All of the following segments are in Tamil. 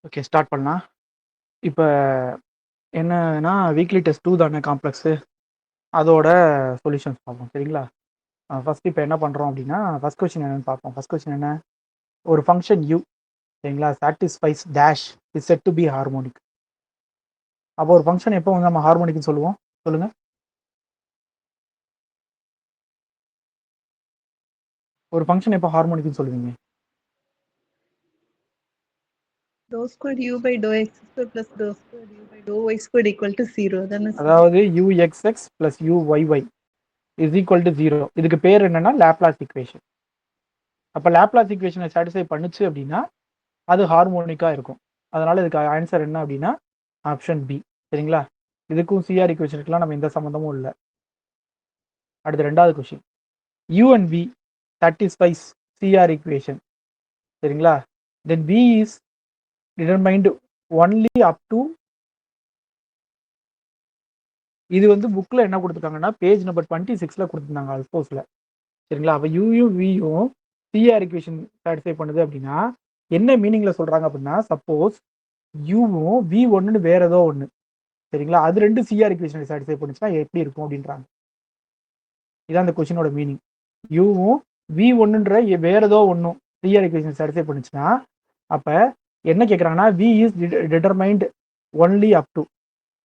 ஓகே, ஸ்டார்ட் பண்ணலாம். இப்போ என்னன்னா வீக்லி டெஸ்ட் 2 தானே காம்ப்ளெக்ஸு, அதோட சொல்யூஷன்ஸ் பார்ப்போம். சரிங்களா? ஃபர்ஸ்ட் இப்போ என்ன பண்ணுறோம் அப்படின்னா, ஃபர்ஸ்ட் கொஸ்டின் என்னன்னு பார்ப்போம். ஃபர்ஸ்ட் கொஸ்டின் என்ன? ஒரு ஃபங்க்ஷன் u, சரிங்களா, satisfies dash is set to be harmonic. அப்போ ஒரு ஃபங்க்ஷன் எப்போ வந்து நம்ம ஹார்மோனிக்னு சொல்லுவோம்? சொல்லுங்க. ஒரு ஃபங்க்ஷன் எப்போ ஹார்மோனிக்னு சொல்லுவீங்க? Dou squared u by dou x squared plus dou squared u by dou y squared equal to 0. அதாவது uxx plus uyy is equal to 0. இதுக்கு பேர் என்னன்னா லாப்லாஸ் ஈக்குவேஷன். அப்போ லாப்லாஸ் ஈக்குவேஷனை சாட்டிஸ்ஃபை பண்ணுச்சு அப்படின்னா அது ஹார்மோனிக்காக இருக்கும். அதனால இதுக்கு ஆன்சர் என்ன அப்படின்னா ஆப்ஷன் பி. சரிங்களா? இதுக்கும் சிஆர் ஈக்குவேஷனுக்குலாம் நம்ம எந்த சம்மந்தமும் இல்லை. அடுத்து ரெண்டாவது question, u and v satisfies CR equation. சரிங்களா? then v is determined only up to, இது வந்து புக்கில் என்ன கொடுத்துருக்காங்கன்னா பேஜ் நம்பர் 26ல கொடுத்துருந்தாங்க அல்போஸில். சரிங்களா? அப்போ யூயும் வியும் சிஆர் ஈக்குவேஷன் சாட்டிஸ்ஃபை பண்ணுது அப்படின்னா என்ன மீனிங்கில் சொல்கிறாங்க அப்படின்னா, சப்போஸ் யூவும் வி ஒன்றுன்னு வேற ஏதோ ஒன்று, சரிங்களா, அது ரெண்டு சிஆர் ஈக்குவேஷனை சாட்டிஸ்ஃபை பண்ணுச்சுன்னா எப்படி இருக்கும் அப்படின்றாங்க. இதான் அந்த கொஸ்டினோட மீனிங். யூவும் வி ஒன்றுன்ற வேற ஏதோ ஒன்றும் சிஆர் ஈக்குவேஷன் சாட்டிஸ்ஃபை பண்ணுச்சுன்னா அப்போ என்ன கேட்குறாங்கன்னா V is determined only up to.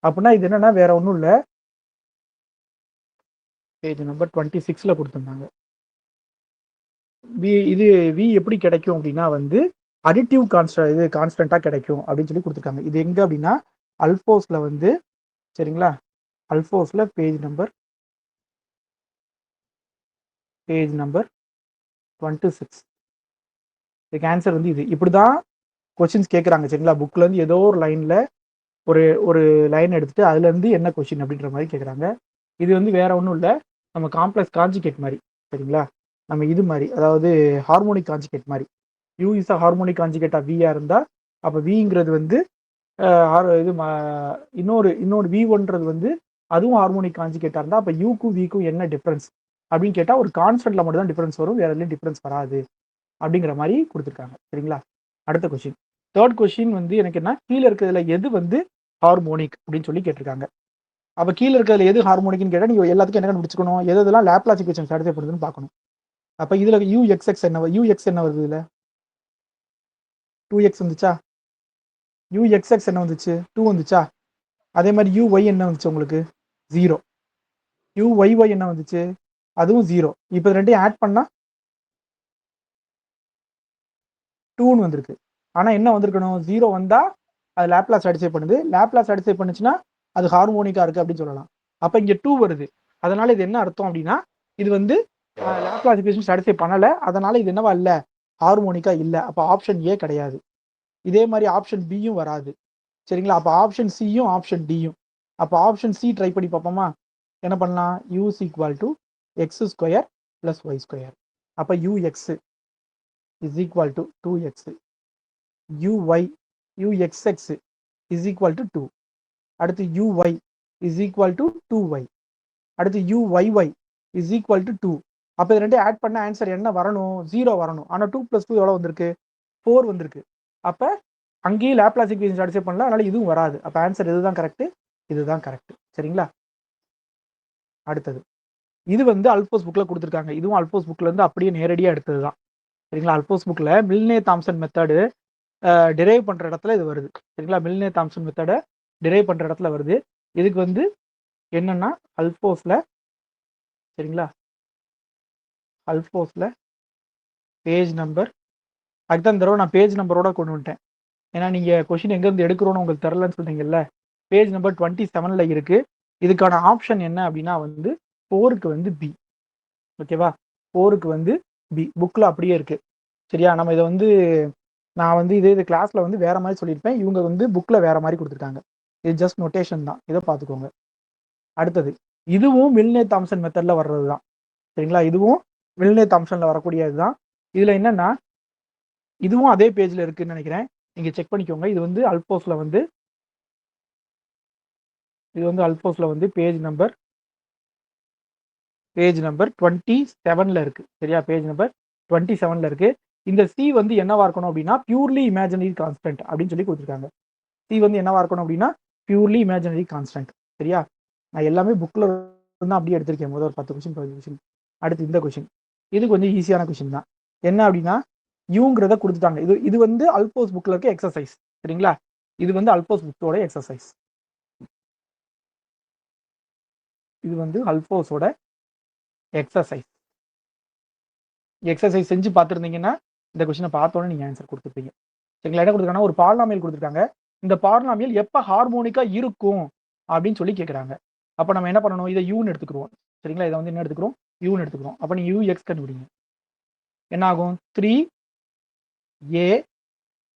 அப்படின்னா இது என்னன்னா வேற ஒன்றும் இல்லை, பேஜ் நம்பர் 26ல கொடுத்துருந்தாங்க. வி இது வி எப்படி கிடைக்கும் அப்படின்னா வந்து அடிட்டிவ் கான்ஸ்டன்ட்டாக கிடைக்கும் அப்படின்னு சொல்லி கொடுத்துருக்காங்க. இது எங்கே அப்படின்னா அல்போஸில் வந்து, சரிங்களா, அல்போஸில் பேஜ் நம்பர் 26. இதுக்கு ஆன்சர் வந்து இது. இப்படி தான் கொஸ்டின்ஸ் கேட்குறாங்க. சரிங்களா? புக்லேருந்து ஏதோ ஒரு லைனில் ஒரு லைன் எடுத்துட்டு அதுலேருந்து என்ன கொஸ்டின் அப்படின்ற மாதிரி கேட்குறாங்க. இது வந்து வேற ஒன்றும் இல்லை, நம்ம காம்ப்ளெக்ஸ் கான்ஜுகேட் மாதிரி. சரிங்களா? நம்ம இது மாதிரி, அதாவது ஹார்மோனிக் கான்ஜுகேட் மாதிரி. U is a harmonic conjugate of வியா இருந்தால் அப்போ விங்கிறது வந்து இது இன்னொரு வி ஒன்றது வந்து அதுவும் ஹார்மோனிக் கான்ஜுகேட்டாக இருந்தால் அப்போ யூக்கும் விக்கும் என்ன டிஃப்ரென்ஸ் அப்படின்னு கேட்டால் ஒரு கான்ஸ்டன்ட்ல மட்டும் தான் டிஃப்ரென்ஸ் வரும், வேற எதுலையும் டிஃப்ரென்ஸ் வராது அப்படிங்கிற மாதிரி கொடுத்துருக்காங்க. சரிங்களா? அடுத்த கொஸ்டின், தேர்ட் கொஸ்டின் வந்து எனக்கு என்ன, கீழே இருக்கிறதுல எது வந்து ஹார்மோனிக் அப்படின்னு சொல்லி கேட்டிருக்காங்க. அப்போ கீழே இருக்கிறதுல எது ஹார்மோனிக்னு கேட்டால் நீங்கள் எல்லாத்துக்கும் என்ன கண்டுபிடிச்சிக்கணும், எதெல்லாம் லாப்லாஸ் ஈக்குவேஷன் சாட்டிஸ்ஃபை பண்ணுதுன்னு பார்க்கணும். அப்போ இதில் யூஎக்ஸ்எக்ஸ் என்ன, யூஎக்ஸ் என்ன வருது, இதில் 2x வந்துச்சா, யூஎக்ஸ்எக்ஸ் என்ன வந்துச்சு, 2 வந்துச்சா. அதே மாதிரி யூஒய் என்ன வந்துச்சு உங்களுக்கு, 0. யூஒய்ஒய் என்ன வந்துச்சு, அதுவும் 0. இப்போ ரெண்டையும் ஆட் பண்ணால் 2ன்னு வந்திருக்கு. ஆனால் என்ன வந்திருக்கணும், 0 வந்தால் அது லாப்லாஸ் சாட்டிஸ்ஃபை பண்ணுது, லாப்லாஸ் சாட்டிஸ்ஃபை பண்ணுச்சுன்னா அது ஹார்மோனிக்காக இருக்குது அப்படின்னு சொல்லலாம். அப்போ இங்கே 2 வருது, அதனால இது என்ன அர்த்தம் அப்படின்னா இது வந்து லாப்லாஸ் ஈக்குவேஷன் சாட்டிஸ்ஃபை பண்ணலை, அதனால இது என்னவா இல்லை, ஹார்மோனிக்கா இல்லை. அப்போ ஆப்ஷன் ஏ கிடையாது. இதே மாதிரி ஆப்ஷன் பியும் வராது. சரிங்களா? அப்போ ஆப்ஷன் சியும் ஆப்ஷன் டியும். அப்போ ஆப்ஷன் சி ட்ரை பண்ணி பார்ப்போமா? என்ன பண்ணலாம், u is equal to x square plus y square. அப்போ u x is equal to 2x, u x x is equal to 2. அடுத்து UY is equal to 2y. அடுத்து யூஒய்ஒய் இஸ் ஈக்குவல் டு 2. அப்போ இது ரெண்டு ஆட் பண்ண ஆன்சர் என்ன வரணும், 0 வரணும். ஆனால் 2 + 2 எவ்வளோ வந்திருக்கு, 4 வந்திருக்கு. அப்போ அங்கேயும் லாப்லாஸ் ஈக்குவேஷன் சாட்டிஸ்ஃபை பண்ணல, அதனால இதுவும் வராது. அப்போ ஆன்சர் இதுதான் கரெக்ட், இதுதான் கரெக்ட். சரிங்களா? அடுத்தது, இது வந்து அல்போஸ் புக்கில் கொடுத்துருக்காங்க. இதுவும் அல்போஸ் புக்கில் இருந்து அப்படியே நேரடியாக எடுத்தது தான். சரிங்களா? அல்போஸ் புக்கில் மில்னே தாம்சன் மெத்தடு டிரைவ் பண்ணுற இடத்துல இது வருது. சரிங்களா? மில்னே தாம்சன் மெத்தடை டிரைவ் பண்ணுற இடத்துல வருது. இதுக்கு வந்து என்னன்னா அல்போஸில், சரிங்களா, அல்போஸில் பேஜ் நம்பர், அதுதான் இந்த தடவை நான் பேஜ் நம்பரோட கொண்டு வந்துட்டேன். ஏன்னா நீங்கள் கொஷின் எங்கேருந்து எடுக்கிறோன்னு உங்களுக்கு தெரிலன்னு சொன்னீங்கல்ல, பேஜ் நம்பர் 27ல் இருக்குது. இதுக்கான ஆப்ஷன் என்ன அப்படின்னா வந்து 4க்கு வந்து பி. ஓகேவா? 4க்கு வந்து பி புக்கில் அப்படியே இருக்குது. சரியா? நம்ம இதை வந்து நான் வந்து இது கிளாஸில் வந்து வேறு மாதிரி சொல்லியிருப்பேன், இவங்க வந்து புக்கில் வேறு மாதிரி கொடுத்துருக்காங்க. இது ஜஸ்ட் நோட்டேஷன் தான், இதை பார்த்துக்கோங்க. அடுத்தது, இதுவும் மில்னே தாம்சன் மெத்தடில் வர்றது தான். சரிங்களா? இதுவும் மில்னே தாம்சனில் வரக்கூடியது தான். இதில் என்னென்னா இதுவும் அதே பேஜில் இருக்குதுன்னு நினைக்கிறேன், நீங்கள் செக் பண்ணிக்கோங்க. இது வந்து அல்போஸில் வந்து பேஜ் நம்பர் 27ல் இருக்குது. சரியா? பேஜ் நம்பர் 27ல் இருக்குது. இந்த சி வந்து என்னவா இருக்கணும் அப்படின்னா பியூர்லி இமேஜினரி கான்ஸ்டன்ட் அப்படின்னு சொல்லி கொடுத்துருக்காங்க. சி வந்து என்னவா இருக்கணும் அப்படின்னா பியூர்லி இமேஜினரி கான்ஸ்டன்ட். சரியா? நான் எல்லாமே புக்கில் தான் அப்படியே எடுத்திருக்கேன். முதல் 10 கொஸ்டின் 15 கொஸ்டின். அடுத்து இந்த கொஸ்டின், இது கொஞ்சம் ஈஸியான கொஸ்டின் தான். என்ன அப்படின்னா யூங்கிறத கொடுத்துட்டாங்க. இது வந்து அல்போஸ் புக்கில் இருக்க எக்ஸசைஸ். சரிங்களா? இது வந்து அல்போஸ் புக்கோட எக்ஸசைஸ். இது வந்து அல்போஸோட எக்ஸசைஸ். எக்ஸசைஸ் செஞ்சு பார்த்துருந்தீங்கன்னா இந்த கொஸ்டினை பார்த்தோன்னே நீங்கள் ஆன்சர் கொடுத்துருப்பீங்க. சரிங்களா? என்ன கொடுத்துருக்காங்கன்னா ஒரு பாலினாமியல் கொடுத்துருக்காங்க. இந்த பாலினாமியல் எப்போ ஹார்மோனிக்கா இருக்கும் அப்படின்னு சொல்லி கேட்குறாங்க. அப்போ நம்ம என்ன பண்ணணும்? இதை யூன்னு எடுத்துக்கிறோம். சரிங்களா? இதை வந்து என்ன எடுத்துக்கிறோம்? யூன்னு எடுத்துக்கிறோம். அப்போ நீங்கள் யூ எக்ஸ் கண்டுபிடிங்க. என்ன ஆகும்? 3a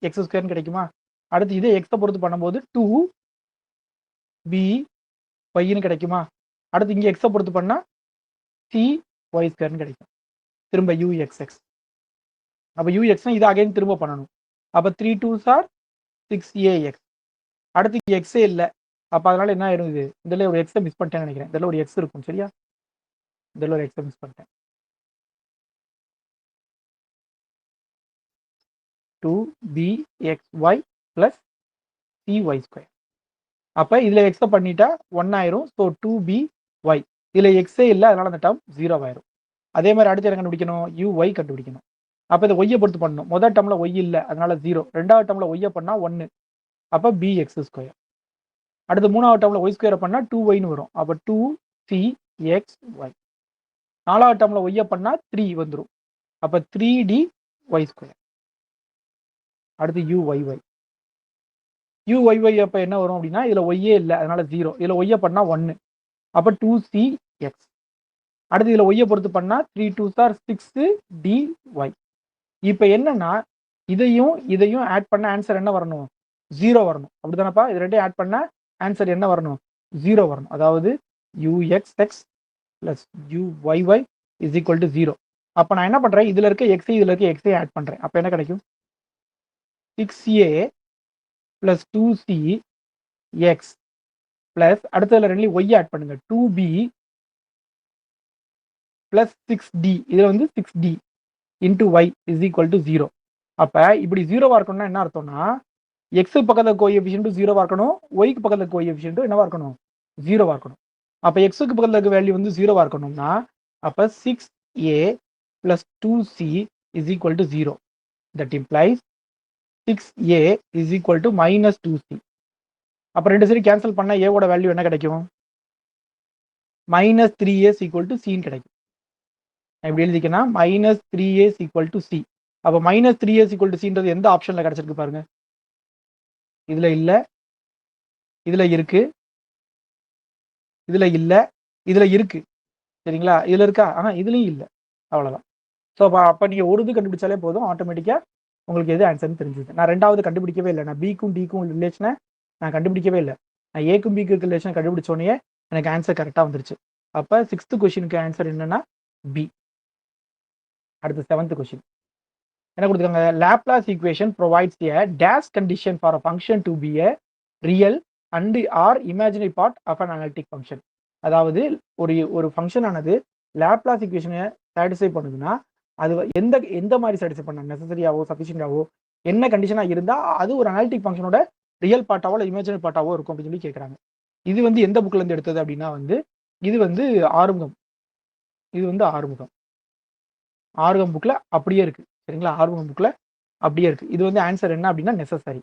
எக்ஸ் ஸ்கொயர்னு கிடைக்குமா? அடுத்து இதே எக்ஸை பொறுத்து பண்ணும்போது 2b ஒய்ன்னு கிடைக்குமா? அடுத்து இங்கே எக்ஸை பொறுத்து பண்ணால் சி ஒய் ஸ்கொயர்னு கிடைக்கும். திரும்ப யூ எக்ஸ் எக்ஸ். அப்போ யூ எக்ஸ்னா இதை அகைன் திரும்ப பண்ணணும். அப்போ 3 2s are 6ax. அடுத்து எக்ஸே இல்லை. அப்போ அதனால என்ன ஆயிரும்? இது இதில் ஒரு எக்ஸை மிஸ் பண்ணிட்டேன்னு நினைக்கிறேன். இதில் ஒரு எக்ஸ் இருக்கும். சரியா? இதில் ஒரு எக்ஸை மிஸ் பண்ணிட்டேன். 2bxy plus cy square. அப்போ இதில் எக்ஸை பண்ணிட்டா 1 ஆயிரும். So 2by. இதில் எக்ஸே இல்லை, அதனால அந்த டேர்ம் 0 ஆயிரும். அதே மாதிரி அடுத்து என்ன கண்டுபிடிக்கணும்? uy கண்டுபிடிக்கணும். அப்போ இதை ஒய்யை பொறுத்து பண்ணணும். முதல் டேர்மில் ஒய் இல்லை, அதனால 0. ரெண்டாவது டேர்மில் ஒய்யை பண்ணால் 1. அப்போ bx ஸ்கொயர். அடுத்து மூணாவது டேர்மில் ஒய் ஸ்கொயரை பண்ணால் 2yன்னு வரும். அப்போ 2cxy. நாலாவது டேர்மில் ஒய்யை பண்ணால் 3 வந்துடும். அப்போ 3dy ஸ்கொயர். அடுத்து uyy. uyy அப்போ என்ன வரும் அப்படின்னா இதில் ஒய்யே இல்லை, அதனால 0. இதில் ஒய்யை பண்ணால் 1. அப்போ 2cx. அடுத்து இதில் ஒய்யை பொறுத்து பண்ணால் 3 2s are 6dy. இப்போ என்னன்னா இதையும் ஆட் பண்ண ஆன்சர் என்ன வரணும்? 0 வரணும். அப்படிதானப்பா? இது ரெண்டையும் ஆட் பண்ண ஆன்சர் என்ன வரணும்? 0 வரணும். அதாவது uxx plus uyy is equal to 0. அப்போ நான் என்ன பண்ணுறேன்? இதில் இருக்க எக்ஸை இதில் இருக்க எக்ஸை ஆட் பண்ணுறேன். அப்போ என்ன கிடைக்கும்? 6a plus 2c x plus அடுத்ததுல ரெண்டுலையும் ஒய் ஆட் பண்ணுங்க. 2b plus 6d. இதில் வந்து 6d into y is equal to 0. அப்போ இப்படி 0வா இருக்கணும்னா என்ன அர்த்தம்னா எக்ஸு பக்கத்தில் கோஎஃபிஷியன்ட்டும் 0வா இருக்கணும், ஒய்க்கு பக்கத்தில் கோஎஃபிஷியன்ட்டும் என்னவா இருக்கணும்? 0வா இருக்கணும். அப்போ எக்ஸுக்கு பக்கத்தில் இருக்க வேல்யூ வந்து 0வா இருக்கணும்னா அப்போ 6a plus 2c is equal to 0. That implies 6a is equal to minus 2c. அப்போ ரெண்டு சரி கேன்சல் பண்ணால் ஏவோட வேல்யூ என்ன கிடைக்கும்? Minus 3a equal to c கிடைக்கும். எப்படி எழுதிக்கன்னா minus 3a equal to c. அப்போ மைனஸ் 3a equal to cன்றது எந்த ஆப்ஷனில் கிடைச்சிருக்கு பாருங்க. இதில் இல்லை, இதில் இருக்கு, இதில் இல்லை, இதில் இருக்கு. சரிங்களா? இதில் இருக்கா? ஆனால் இதுலையும் இல்லை. அவ்வளோதான். ஸோ அப்போ நீங்கள் ஒரு இது கண்டுபிடிச்சாலே போதும், ஆட்டோமேட்டிக்காக உங்களுக்கு எது ஆன்சர்னு தெரிஞ்சுது. நான் ரெண்டாவது கண்டுபிடிக்கவே இல்லை. நான் பிக்கும் டிக்கும் ரிலேஷனை நான் கண்டுபிடிக்கவே இல்லை. நான் ஏக்கும் பிக்கு ரிலேஷன் கண்டுபிடிச்சோடனே எனக்கு ஆன்சர் கரெக்டாக வந்துருச்சு. அப்போ 6th கொஸ்டினுக்கு ஆன்சர் என்னன்னா பி. அடுத்து 7th கொஸ்டின் என்ன கொடுத்துருக்காங்க? Laplace equation provides a dash condition for a function to be a real and or imaginary part of an analytic function. அதாவது ஒரு ஃபங்க்ஷன் ஆனது லாப்லாஸ் ஈக்குவேஷனை சாட்டிஸ்ஃபை பண்ணுதுன்னா அது எந்த மாதிரி சாட்டிஸ்ஃபை பண்ண நெசசரியாவோ சஃபிஷியண்டாவோ என்ன கண்டிஷனாக இருந்தால் அது ஒரு அனலிட்டிக் ஃபங்க்ஷனோட ரியல் பார்ட்டாவோ இல்லை இமேஜினரி பார்ட்டாவோ இருக்கும் அப்படின்னு சொல்லி கேட்குறாங்க. இது வந்து எந்த புக்லேருந்து எடுத்தது அப்படின்னா இது வந்து ஆறுமுகம். இது வந்து ஆறுமுகம் புக்கில் அப்படியே இருக்குது. சரிங்களா? ஆறுமுகம் புக்கில் அப்படியே இருக்குது. இது வந்து ஆன்சர் என்ன அப்படின்னா necessary.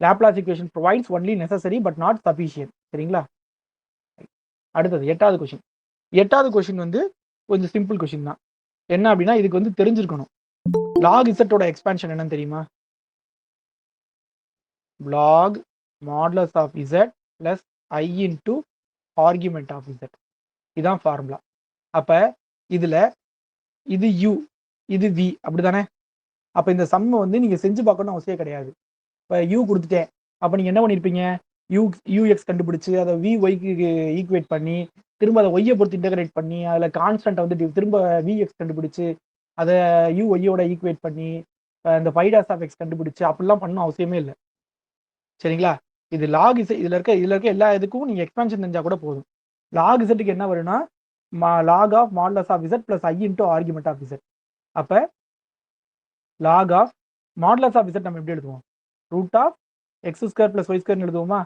Laplace equation provides only necessary but not sufficient. சரிங்களா? அடுத்தது 8வது கொஸ்டின். 8வது கொஸ்டின் வந்து கொஞ்சம் சிம்பிள் கொஸ்டின் தான். என்ன அப்படின்னா இதுக்கு வந்து தெரிஞ்சிருக்கணும். லாக் இசட்டோட எக்ஸ்பான்ஷன் என்னன்னு தெரியுமா? Log modulus of Z plus i into argument of Z. இதுதான் ஃபார்முலா. அப்போ இதில் இது யூ, இது வி, அப்படிதானே? அப்போ இந்த சம்மை வந்து நீங்கள் செஞ்சு பார்க்கணும் அவசியம் கிடையாது. இப்போ யூ கொடுத்துட்டேன். அப்போ நீங்கள் என்ன பண்ணியிருப்பீங்க? யூஎக்ஸ் கண்டுபிடிச்சி அதை வி ஒய்க்கு ஈக்குவேட் பண்ணி திரும்ப அதை ஒய்யை பொறுத்து இன்டகிரேட் பண்ணி அதில் கான்ஸ்டன்ட்டை வந்து திரும்ப விஎக்ஸ் கண்டுபிடிச்சி அதை யூ ஒய்யோட ஈக்குவேட் பண்ணி இந்த ஃபைடாஸ் ஆஃப் எக்ஸ் கண்டுபிடிச்சி அப்படிலாம் பண்ணணும் அவசியமே இல்லை. சரிங்களா? இது லாக் இசட். இதில் இருக்க எல்லா இதுக்கும் நீங்கள் எக்ஸ்பான்ஷன் தெரிஞ்சால் கூட போதும். லாக் இசட்டுக்கு என்ன வரும்னா log of modulus of Z plus i into argument of Z. அப்போ log of modulus of z நம்ம எப்படி எழுதுவோம், root of x square plus y ஸ்கொயர்னு எழுதுவோமா,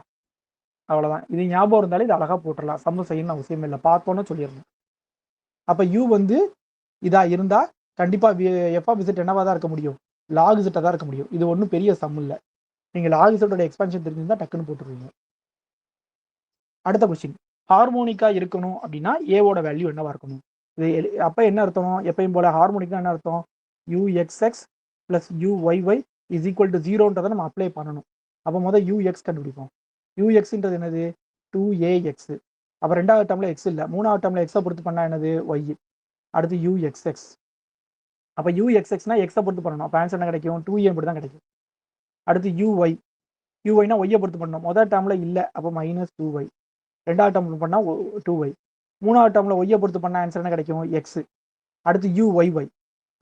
அவ்வளோதான். இது ஞாபகம் இருந்தாலும் இது அழகாக போட்டுடலாம், சம்ம செய்யணும் அவசியம் இல்லை, பார்த்தோன்னே சொல்லிடணும். அப்போ யூ வந்து இதா இருந்தால் கண்டிப்பாக எஃப் ஆஃப் இசட் என்னவா தான் இருக்க முடியும், லாக் இசட்டாக தான் இருக்க முடியும். இது ஒன்றும் பெரிய சம் இல்லை, நீங்கள் லாக் இசட்டோட எக்ஸ்பான்ஷன் தெரிஞ்சிருந்தா டக்குன்னு போட்டுருவீங்க. அடுத்த கொஸ்டின், ஹார்மோனிக்கா இருக்கணும் அப்படின்னா ஏவோட வேல்யூ என்னவா இருக்கணும், இது அப்போ என்ன அர்த்தம், எப்பயும் போல ஹார்மோனிக்கா என்ன அர்த்தம், யூஎக்ஸ்எக்ஸ் plus UYY is equal to ஜீரோன்றதை நம்ம அப்ளை பண்ணணும். அப்போ முதல் யூஎக்ஸ் கண்டுபிடிப்போம். யூஎக்ஸ்ன்றது என்னது, 2ax. அப்போ ரெண்டாவது டேர்மில் எக்ஸ் இல்லை, மூணாவது டேர்மில் எக்ஸை பொறுத்து பண்ணால் என்னது, ஒய். அடுத்து யூஎக்ஸ்எக்ஸ். அப்போ யூஎக்ஸ்எக்ஸ்னா எக்ஸை பொறுத்து பண்ணணும், அப்போ ஆன்சர் என்ன கிடைக்கும், 2a மட்டும் தான் கிடைக்கும். அடுத்து யூஒய், யூஒய்னா ஒய்யை பொறுத்து பண்ணணும், முதல் டேர்மில் இல்லை, அப்போ -2y. ரெண்டாவது டேர்மில் பண்ணால் 2y. மூணாவது டேர்மில் ஒய்யை பொறுத்து பண்ணால் ஆன்சர் என்ன கிடைக்கும், எக்ஸ். அடுத்து யூஒய்ஒய்.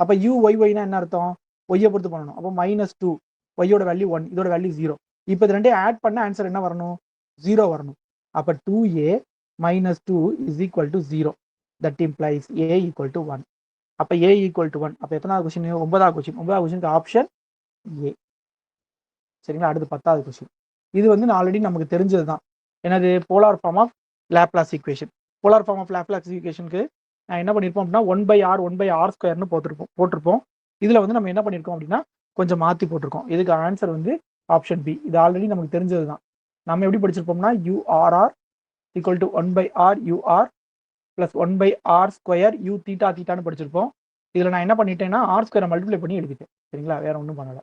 அப்போ யூஒய்ஒய்னா என்ன அர்த்தம், ஒய்யை பொறுத்து பண்ணணும், அப்போ -2, ஒய்யோட வேல்யூ 1, இதோட வேல்யூ 0. இப்போ இது ரெண்டையும் ஆட் பண்ண ஆன்சர் என்ன வரணும், 0 வரணும். அப்போ 2a - 2 is equal to 0. That implies a equal to 1. அப்போ a ஈக்குவல் டு 1. அப்போ எத்தனாவது கொஸ்டின், 9வது கொஸ்டின். 9வது கொஸ்டினுக்கு ஆப்ஷன் ஏ. சரிங்களா. அடுத்து 10வது கொஸ்டின். இது வந்து ஆல்ரெடி நமக்கு தெரிஞ்சது தான், என்னது, polar form of Laplace equation. Polar form of Laplace ஈக்குவேஷனுக்கு நான் என்ன பண்ணியிருப்போம் அப்படின்னா 1/r போட்டிருப்போம். இதில் வந்து நம்ம என்ன பண்ணியிருக்கோம் அப்படின்னா கொஞ்சம் மாற்றி போட்டிருக்கோம். இதுக்கு ஆன்சர் வந்து ஆப்ஷன் பி. இது ஆல்ரெடி நமக்கு தெரிஞ்சது தான். நம்ம எப்படி படிச்சிருப்போம்னா URR equal to 1/r UR plus 1/r² U தீட்டான்னு படிச்சிருப்போம். இதில் நான் என்ன பண்ணிட்டேன்னா r² மல்டிப்ளை பண்ணி எழுதிட்டேன். சரிங்களா, வேற ஒன்றும் பண்ணலை.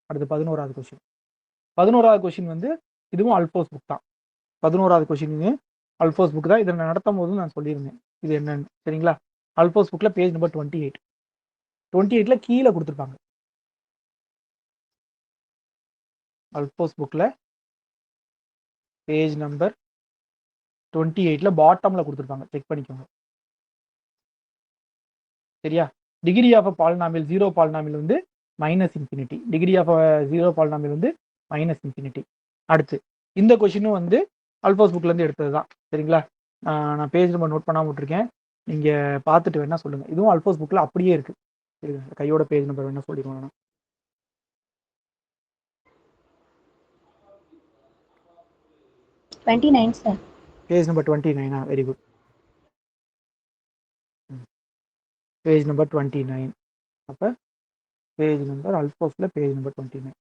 அடுத்து 11வது கொஸ்டின். 11வது கொஸ்டின் வந்து இதுவும் அல்போஸ் புக் தான். 11வது கொஸ்டின் அல்போஸ் புக் தான். இதை நான் நடத்தும் போது நான் சொல்லியிருந்தேன் இது என்னன்னு. சரிங்களா, அல்போஸ் புக்கில் பேஜ் நம்பர் 28. 28ல் கீழே கொடுத்துருப்பாங்க. அல்போஸ் புக்கில் பேஜ் நம்பர் 28ல் பாட்டமில் கொடுத்துருப்பாங்க, செக் பண்ணிக்கோங்க. சரியா, degree of a polynomial 0 polynomial வந்து -∞. டிகிரி ஆஃப் 0 பாலினாமியல் வந்து -∞. அடுத்து இந்த கொஸ்டினும் வந்து அல்போஸ் புக்லேருந்து எடுத்தது தான். சரிங்களா, நான் பேஜ் நம்பர் நோட் பண்ணாமல் விட்டுருக்கேன், நீங்கள் பார்த்துட்டு வேணா சொல்லுங்கள். இதுவும் அல்போஸ் புக்கில் அப்படியே இருக்குது. சரிங்க, கையோட பேஜ் நம்பர் வேணா சொல்லிடுவோம். 29 sir. Page number 29. Very good. Page number 29. அப்போ பேஜ் நம்பர் அல்போஸில் பேஜ் நம்பர் 29.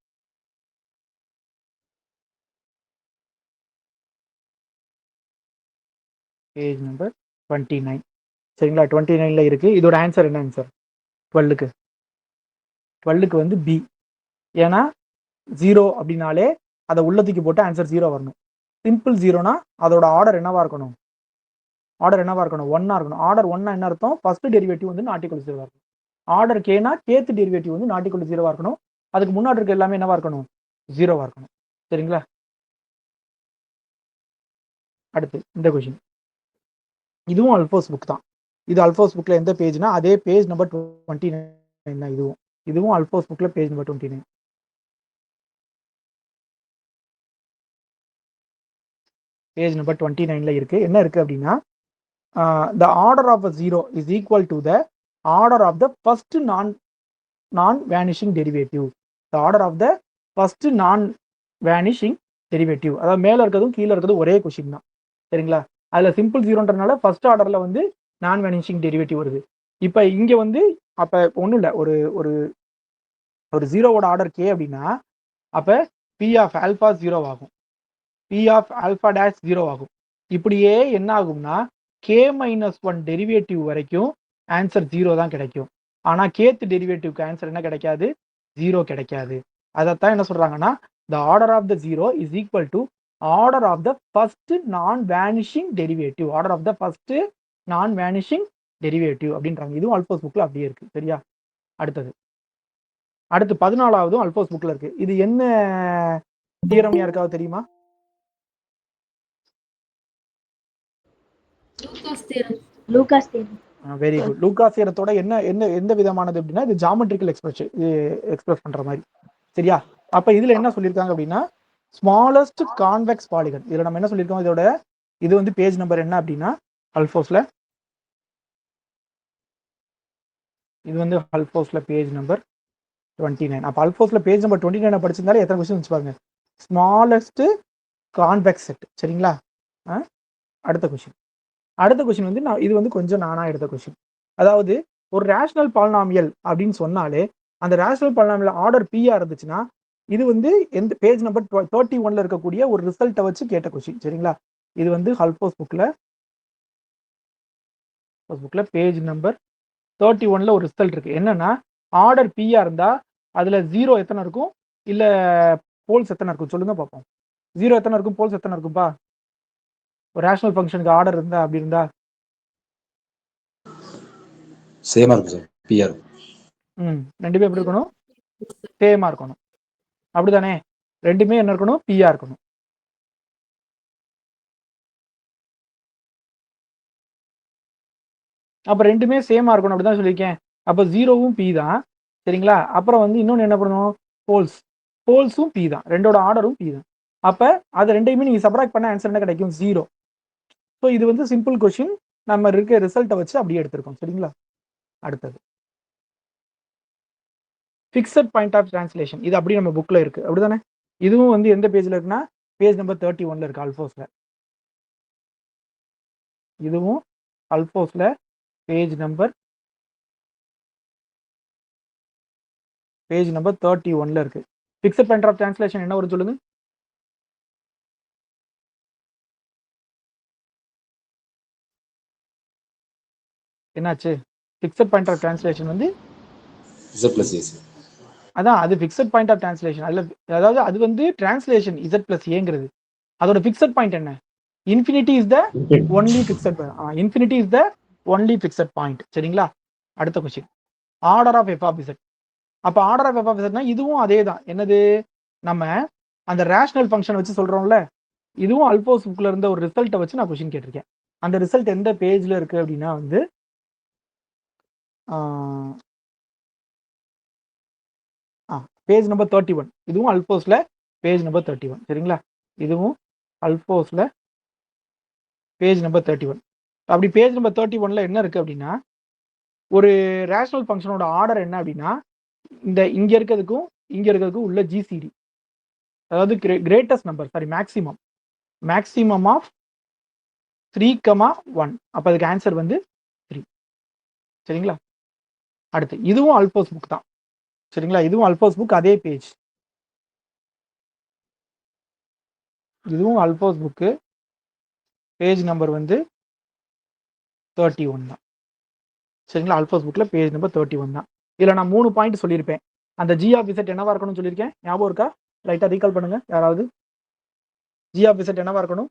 Page number 29. சரிங்களா, 29ல் இருக்குது. இதோட ஆன்சர் என்ன ஆன்சர், 12க்கு. 12க்கு வந்து பி. ஏன்னா 0 அப்படின்னாலே அதை உள்ளத்துக்கு போட்டு ஆன்சர் 0 வரணும். சிம்பிள் 0னா அதோட ஆர்டர் என்னவா இருக்கணும், 1 இருக்கணும். ஆர்டர் 1 என்ன அர்த்தம், ஃபர்ஸ்ட் டெரிவேட்டிவ் வந்து நாட் ஈக்குவல் 0 இருக்கணும். ஆர்டர் கேனா கேத் டெரிவேட்டிவ் வந்து நாட் ஈக்குவல் 0 இருக்கணும். அதுக்கு முன்னாடி இருக்க எல்லாமே என்னவா இருக்கணும், 0 இருக்கணும். சரிங்களா. அடுத்து இந்த கொஸ்டின், இதுவும் அல்போஸ் புக் தான். இது அல்போஸ் புக்ல எந்த பேஜ்னா அதே பேஜ் நம்பர் 29 தான். இதுவும் அல்போஸ் புக்ல பேஜ் நம்பர் 29. பேஜ் நம்பர் 29ல இருக்கு. என்ன இருக்கு அப்படின்னா, the order of a 0 is equal to the order of the first non-vanishing derivative. The order of the first non-vanishing derivative. அதாவது மேலே இருக்கிறதும் கீழே இருக்கிறதும் ஒரே கொஸ்டின் தான். சரிங்களா, அதில் சிம்பிள் 0ன்றனால ஃபர்ஸ்ட் ஆர்டரில் வந்து நான் வேனிஷிங் டெரிவேட்டிவ் வருது. இப்போ இங்கே வந்து அப்போ ஒன்றும் இல்லை, ஒரு ஒரு ஒரு 0வோட ஆர்டர் கே அப்படின்னா அப்போ பி ஆஃப் ஆல்ஃபா 0 ஆகும், பி ஆஃப் ஆல்ஃபா டேஷ் 0 ஆகும். இப்படியே என்ன ஆகும்னா k-1 டெரிவேட்டிவ் வரைக்கும் ஆன்சர் 0 தான் கிடைக்கும். ஆனால் கேத் டெரிவேட்டிவ்க்கு ஆன்சர் என்ன கிடைக்காது, 0 கிடைக்காது. அதைத்தான் என்ன சொல்றாங்கன்னா, the order of the 0 is equal to order of the first non-vanishing derivative. Order of the first non-vanishing derivative அப்படின்றாங்க. இதுவும் அல்போஸ் புக்ல அப்படியே இருக்கு. சரியா, அடுத்து 14வது அல்போஸ் புக்ல இருக்கு. இது என்ன தியரம் யாருக்காவது தெரியுமா? Lucas theorem. Very good. Lucas தியரத்தோட எந்த விதமானது அப்படின்னா, இது ஜியோமெட்ரிக்கல் எக்ஸ்பிரஸ் பண்ற மாதிரி. சரியா, அப்ப இதுல என்ன சொல்லியிருக்காங்க அப்படின்னா, ஸ்மாலஸ்ட் கான்வெக்ஸ் பாலிகன். இதுல நம்ம என்ன சொல்லியிருக்கோம், இதோட இது வந்து பேஜ் நம்பர் என்ன அப்படின்னா அல்போஸ்ல இது வந்து அல்ஃபோஸில் பேஜ் நம்பர் 29. அப்போ அல்ஃபோஸில் பேஜ் நம்பர் 29 படிச்சிருந்தாலே எத்தனை கொஸ்டின் வச்சு பாருங்க. Smallest convex set. சரிங்களா? அடுத்த கொஸ்டின் வந்து நான் இது வந்து கொஞ்சம் நானா எடுத்த கொஸ்டின். அதாவது ஒரு ரேஷனல் பாலினாமியல் அப்படின்னு சொன்னாலே அந்த ரேஷனல் பாலினாமியல் ஆர்டர் பியா இருந்துச்சுன்னா இது வந்து எந்த பேஜ் நம்பர் 31ல இருக்கக்கூடிய ஒரு ரிசல்ட்டை வச்சு கேட்ட கொஸ்டின். சரிங்களா? இது வந்து அல்ஃபோஸ் புக்ல பேஜ் நம்பர் 31ல ஒரு ரிசல்ட் இருக்கு. என்னன்னா ஆர்டர் பியா இருந்தா அதுல 0 எத்தனை இருக்கும், இல்ல போல்ஸ் எத்தனை இருக்கும் சொல்லுங்க பார்ப்போம். 0 எத்தனை இருக்கும், போல்ஸ் எத்தனை இருக்கும்பா? ஒரு ரேஷனல் ஃபங்க்ஷனுக்கு ஆர்டர் இருந்தா அப்படி இருந்தா சேமா இருக்கும் சார். பிஆர். ரெண்டுமே எப்படி இருக்கணும்? சேமா இருக்கணும். அப்படிதானே? ரெண்டுமே என்ன இருக்கணும்? பியா இருக்கணும். அப்ப ரெண்டுமே சேமா இருக்கணும் அப்படிதான் சொல்லியிருக்கேன். அப்ப 0வும் பி தான். சரிங்களா? அப்புறம் வந்து இன்னொன்று என்ன பண்ணணும்? போல்ஸும் பி தான். ரெண்டோட ஆர்டரும் பி தான். அப்ப அது ரெண்டையுமே நீங்க சப்ராக்ட் பண்ண ஆன்சர் என்ன கிடைக்கும்? 0. ஸோ இது வந்து சிம்பிள் கொஸ்டின். நம்ம இருக்க ரிசல்ட்டை வச்சு அப்படியே எடுத்திருக்கோம். சரிங்களா? அடுத்தது ஃபிக்ஸட் பாயிண்ட் ஆஃப் டிரான்ஸ்லேஷன். இது அப்படி நம்ம புக்ல இருக்கு. அப்படிதானே? இதுவும் வந்து எந்த பேஜ்ல இருக்குன்னா பேஜ் நம்பர் 31ல இருக்கு அல்ஃபோஸ்ல. இதுவும் அல்ஃபோஸ்ல பேஜ் நம்பர் 31ல இருக்கு. ஃபிக்ஸட் பாயிண்ட் ஆஃப் டிரான்ஸ்லேஷன் என்ன வரும் சொல்லுங்க? என்னாச்சு? ஃபிக்ஸட் பாயிண்ட் ஆஃப் டிரான்ஸ்லேஷன் வந்து Z+A. அதான் அது ஃபிக்ஸட் பாயிண்ட் ஆஃப் டிரான்ஸ்லேஷன். அதாவது அது வந்து டிரான்ஸ்லேஷன் Z+Aங்கிறது. அதோட ஃபிக்ஸட் பாயிண்ட் என்ன? Infinity is the only fixed point. Infinity is the only fixed point. சரிங்களா? அடுத்த question order of F of Z. அப்போ ஆர்டர் ஆஃப் எஃப் ஆஃப் இசட்னா இதுவும் அதே தான். என்னது? நம்ம அந்த ரேஷனல் ஃபங்க்ஷன் வச்சு சொல்றோம்ல, இதுவும் அல்ஃபோஸ் புக்ல இருந்த ஒரு ரிசல்ட்டை வச்சு நான் கொஸ்டின் கேட்டிருக்கேன். அந்த ரிசல்ட் எந்த பேஜ்ல இருக்கு அப்படின்னா வந்து பேஜ் நம்பர் 31. இதுவும் அல்ஃபோஸ்ல பேஜ் நம்பர் 31. சரிங்களா? இதுவும் அல்ஃபோஸ்ல பேஜ் நம்பர் 31. அப்படி பேஜ் நம்பர் 31ல என்ன இருக்கு அப்படின்னா ஒரு ரேஷனல் ஃபங்க்ஷனோட ஆர்டர் என்ன அப்படின்னா இந்த இங்க இருக்கிறதுக்கும் உள்ள ஜிசிடி, அதாவது greatest number, sorry maximum of 3,1. அப்ப அதுக்கு ஆன்சர் வந்து 3. சரிங்களா? அடுத்து இதுவும் அல்ஃபோஸ் புக் தான். சரிங்களா? இதுவும் அல்ஃபோஸ் புக், அதே பேஜ். இதுவும் அல்ஃபோஸ் புக்கு பேஜ் நம்பர் வந்து 31 தான். சரிங்களா? அல்ஃபோஸ் புக்ல பேஜ் நம்பர் 31 தான். இதுல நான் 3 பாயிண்ட் சொல்லியிருப்பேன். அந்த ஜி ஆஃப் இசட் என்னவா இருக்கணும்னு சொல்லியிருக்கேன். ஞாபகம் இருக்கா? லைட்டா ரீகால் பண்ணுங்க யாராவது. ஜி ஆஃப் இசட் என்னவா இருக்கணும்?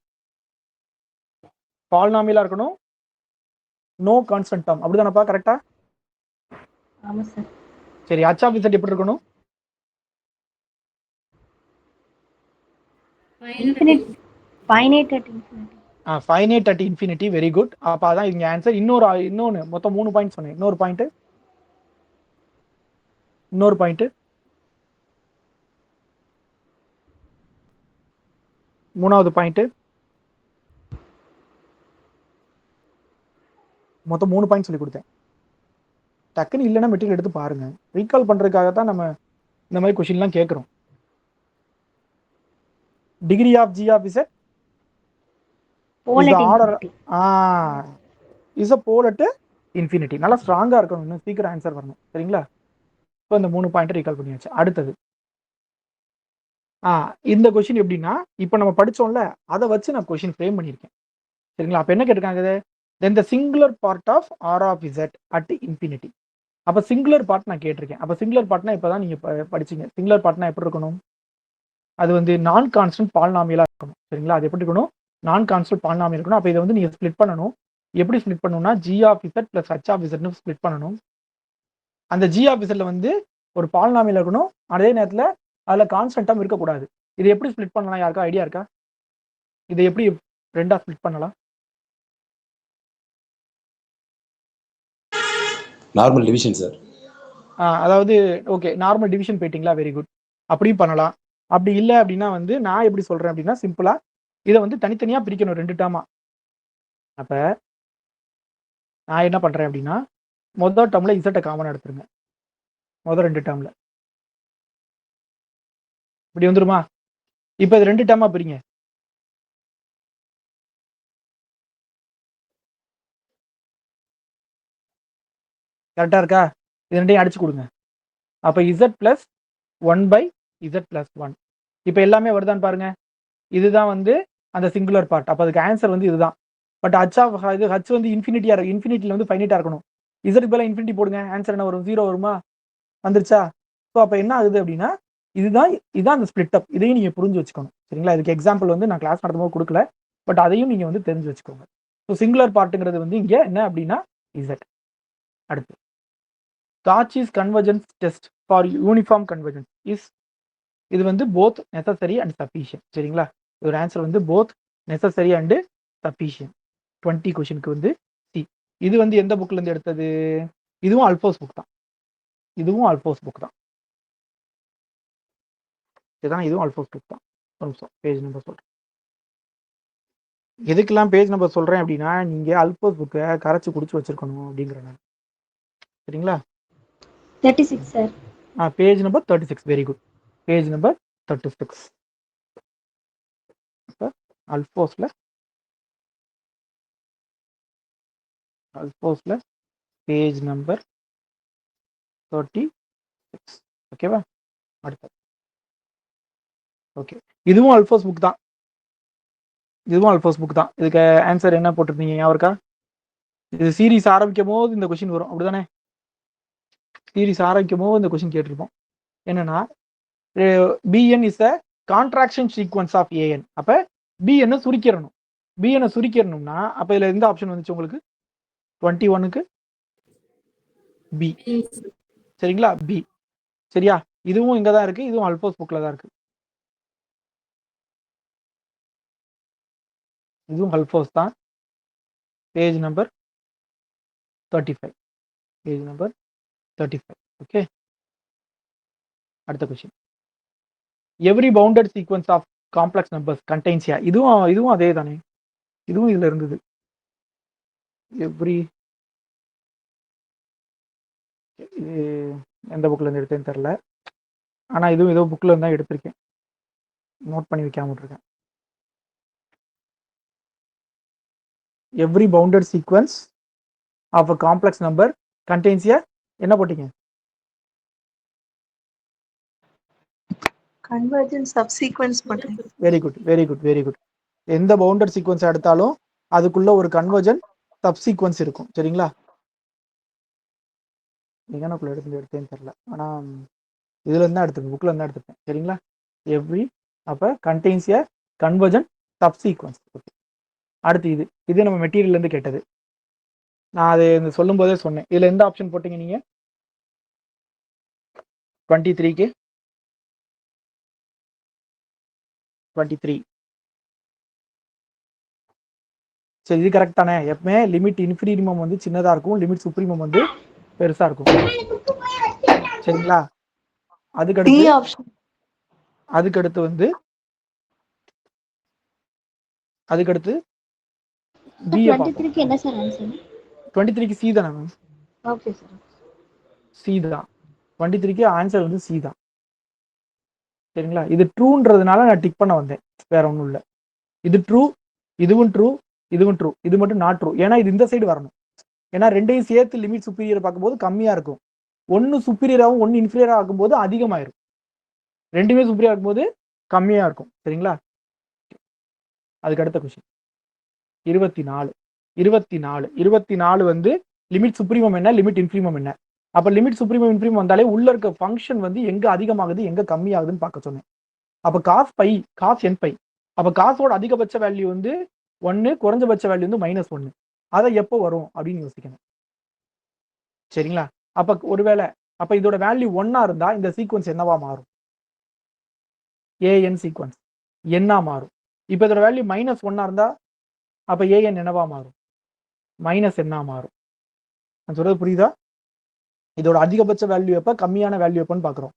பாலினாமியலா இருக்கணும். No constant term. அப்படிதானப்பா? கரெக்டா? ஆமா சார். சரி, h ஆஃப் இசட் எப்படி இருக்கணும்? Finite at infinity. Very good. அப்ப அதான் இங்க ஆன்சர். இன்னொன்னு மொத்தம் 3 பாயிண்ட் சொன்னேன். இன்னொரு பாயிண்ட் மூணாவது பாயிண்ட். மொத்தம் 3 பாயிண்ட் சொல்லி கொடுத்தேன். டக்குன்னு இல்லைன்னா மெட்டீரியல் எடுத்து பாருங்க. ரீகால் பண்றதுக்காக தான் நம்ம இந்த மாதிரி கொஸ்டின்லாம் கேட்குறோம். Degree of G of Z is a pole at infinity. நல்லா ஸ்ட்ராங்கா இருக்கணும். இன்னும் சீக்கிரம் ஆன்சர் வரணும். சரிங்களா? இப்போ இந்த 3 பாயிண்ட் ரீகால் பண்ணியாச்சு. அடுத்தது இந்த கொஸ்டின் எப்படின்னா இப்போ நம்ம படிச்சோம்ல அதை வச்சு நான் கொஸ்டின் ஃப்ரேம் பண்ணியிருக்கேன். சரிங்களா? அப்போ என்ன கேட்டிருக்காங்க? Then the singular part of r of z at infinity. அப்போ சிங்குலர் பார்ட் நான் கேட்டிருக்கேன். அப்போ சிங்குலர் பார்ட்னா இப்போதான் நீங்க படிச்சீங்க. சிங்குலர் பார்ட்னா எப்படி இருக்கணும்? அது வந்து நான் கான்ஸ்டன்ட் பாலினாமியலா இருக்கணும். சரிங்களா? அது எப்படி இருக்கணும்? நான் கான்ஸ்டன்ட் பாலினாமியல் இருக்கணும். அப்போ இதை வந்து நீங்க ஸ்ப்ளிட் பண்ணணும். எப்படி ஸ்ப்ளிட் பண்ணணும்னா g of Z plus h of இசட்னு ஸ்ப்ளிட் பண்ணணும். அந்த ஜி ஆஃப் இசட்ல வந்து ஒரு பாலினாமியல் இருக்கணும். அதே நேரத்தில் அதுல கான்ஸ்டன்ட்டாக இருக்கக்கூடாது. இதை எப்படி ஸ்ப்ளிட் பண்ணலாம்? யாருக்கா ஐடியா இருக்கா? இதை எப்படி ரெண்டா ஸ்ப்ளிட் பண்ணலாம்? Normal division sir. அதாவது ஓகே, நார்மல் டிவிஷன் போயிட்டீங்களா? Very good. அப்படியும் பண்ணலாம். அப்படி இல்லை அப்படின்னா வந்து நான் எப்படி சொல்றேன் அப்படின்னா சிம்பிளா இதை வந்து தனித்தனியா பிரிக்கணும் 2 டேர்மா. அப்ப நான் என்ன பண்றேன் அப்படின்னா மொதல் டேர்மில் இசட்டை காமனாக எடுத்துருங்க. மொதல் 2 டேர்மில் இப்படி வந்துருமா? இப்போ இது 2 டேர்மாக பிரிங்க. கரெக்டாக இருக்கா? இது 2யும் அடிச்சு கொடுங்க. அப்போ இசட் ப்ளஸ் 1/z + 1. இப்போ எல்லாமே வருதான்னு பாருங்க. இதுதான் வந்து அந்த சிங்குலர் பார்ட். அப்போ அதுக்கு ஆன்சர் வந்து இதுதான். பட் ஹச் வந்து இன்ஃபினிட்டியா இருக்கு. இன்ஃபினிட்டியில் வந்து ஃபைனைட்டாக இருக்கணும். இசட்டுக்கு பதிலாக இன்ஃபினிட்டி போடுங்க. ஆன்சர் என்ன வரும்? 0 வருமா? வந்துருச்சா? ஸோ அப்போ என்ன ஆகுது அப்படின்னா இதுதான் அந்த ஸ்பிளிட் அப். இதையும் நீங்கள் புரிஞ்சு வச்சுக்கணும். சரிங்களா? இதுக்கு எக்ஸாம்பிள் வந்து நான் கிளாஸ் நடத்தும்போது கொடுக்கல. பட் அதையும் நீங்கள் வந்து தெரிஞ்சு வச்சுக்கோங்க. ஸோ சிங்குலர் பார்ட்டுங்கிறது வந்து இங்கே என்ன அப்படின்னா இசட். அடுத்து Cauchy's convergence test for uniform convergence is இது வந்து போத் நெசசரி அண்ட் சஃபிஷியன்ட். சரிங்களா? இதோட ஆன்சர் வந்து போத் நெசசரி அண்டு சஃபிஷியன்ட். 20 கொஷனுக்கு வந்து சி. இது வந்து எந்த புக்ல இருந்து எடுத்தது? இதுவும் அல்போஸ் புக் தான். இதுவும் அல்போஸ் புக் தான். இதுவும் அல்போஸ் புக் தான். ஒரு நிமிஷம் பேஜ் நம்பர் சொல்றேன். எதுக்கெல்லாம் பேஜ் நம்பர் சொல்றேன் அப்படின்னா நீங்க அல்போஸ் புக்கை கரைச்சு குடிச்சு வச்சிருக்கணும் அப்படிங்கிறேன். சரிங்களா? 36 sir. Page number 36. Very good. Page number 36. அல்போஸ்ல பேஜ் நம்பர் 36. ஓகேவா? அடுத்தது ஓகே. இதுவும் அல்போஸ் புக் தான். இதுக்கு ஆன்சர் என்ன போட்டிருந்தீங்க ஞாபகம் இருக்கா? இது சீரீஸ் ஆரம்பிக்கும் போது இந்த கொஸ்டின் வரும். அப்படிதானே? சீரீஸ் ஆரம்பிக்கும் போது இந்த கொஸ்டின் கேட்டிருப்போம். என்னன்னா BN is a contraction sequence of AN. அப்ப பிஎன் சுருக்கிடணும்னா அப்ப இதுல எந்த ஆப்ஷன் வந்துச்சு உங்களுக்கு? 21க்கு பி. சரிங்களா? பி. சரியா? இதுவும் இங்க தான் இருக்கு. இதுவும் அல்போஸ் புக்ல தான் இருக்கு. இதுவும் அல்போஸ் தான். Page number 35. Page number 35. Okay. அடுத்த question. Every bounded sequence of complex numbers contains யா. இதுவும் அதே தானே. இதுவும் இதுல இருந்தது. எவ்ரி எந்த புக்ல இருந்து எடுத்தேன்னு தெரியல. ஆனா இதுவும் ஏதோ புக்ல இருந்தா எடுத்திருக்கேன். நோட் பண்ணி வைக்காம விட்டுருக்கேன். Every bounded sequence of a complex number contains யா என்ன போட்டீங்க? கன்வர்ஜென்ஸ் சப்சீக்வென்ஸ் பண்றேன். Very good. எந்த பவுண்டட் சீக்வன்ஸ் எடுத்தாலும் அதுக்குள்ள ஒரு கன்வர்ஜன் சப்சீக்வன்ஸ் இருக்கும். சரிங்களா? எங்கனக்குள்ள எடுத்தேன்னு தெரியல. ஆனா இதுல இருந்தா எடுத்துப்பேன். புக்ல இருந்தா எடுத்துப்பேன். சரிங்களா? எவ்ரி அப்ப கண்டெய்ன்ஸ் ய கன்வர்ஜன் சப்சீக்வன்ஸ். ஓகே. அடுத்து இது நம்ம மெட்டீரியல்ல இருந்து கேட்டது. நான் அது சொல்லும் போதே சொன்னேன். இதுல எந்த ஆப்ஷன் போட்டீங்க நீங்க? 23க்கு 23. சரி, இது கரெக்ட் தானே? எப்பவுமே லிமிட் இன்ஃபினிமம் வந்து சின்னதா இருக்கும், லிமிட் சுப்ரீமம் வந்து பெருசா இருக்கும். சரிங்களா? அதுக்கடுத்து வந்து பி. 23க்கு என்ன சார் ஆன்சர்? 23க்கு சி தானே மேம்? Okay sir. சி தான். 23க்கு ஆன்சர் வந்து சி தான். சரிங்களா? இது ட்ரூன்றதுனால நான் டிக் பண்ண வந்தேன். வேற ஒன்றும் இல்லை. இது ட்ரூ, இதுவும் ட்ரூ, இது மட்டும் நாட் ட்ரூ. ஏன்னா இது இந்த சைடு வரணும். ஏன்னா ரெண்டையும் சேர்த்து லிமிட் சுப்பீரியர் பார்க்கும்போது கம்மியா இருக்கும். ஒன்னு சுப்பீரியராகவும் ஒன்னு இன்ஃபீரியரா ஆகும்போது அதிகமாயிரும். ரெண்டுமே சுப்பீரியர் ஆகும்போது கம்மியா இருக்கும். சரிங்களா? அதுக்கு அடுத்த கொஸ்டின் 24 வந்து லிமிட் சுப்ரீமம் என்ன, லிமிட் இன்ஃபீரிமம் என்ன? அப்ப லிமிட் சுப்ரீமம் இன்ஃபீரிமம் வந்தாலே உள்ள இருக்க ஃபங்க்ஷன் வந்து எங்க அதிகமாகுது எங்க கம்மியாகுதுன்னு பார்க்க சொன்னேன். அப்ப காஸ் n பை. அப்ப காசோட அதிகபட்ச வேல்யூ வந்து 1, குறைஞ்சபட்ச வேல்யூ வந்து -1. அதை எப்போ வரும் அப்படின்னு யோசிக்கணும். சரிங்களா? அப்ப ஒருவேளை அப்ப இதோட வேல்யூ 1 இருந்தா இந்த சீக்வன்ஸ் என்னவா மாறும்? an சீக்வன்ஸ் என்ன மாறும்? இப்ப இதோட வேல்யூ -1 இருந்தா அப்ப an என்னவா மாறும்? என்ன மாறும்? நான் சொல்றது புரியுதா? இதோட அதிகபட்ச வேல்யூ எப்ப, கம்மியான வேல்யூ எப்பன்னு பாக்குறோம்.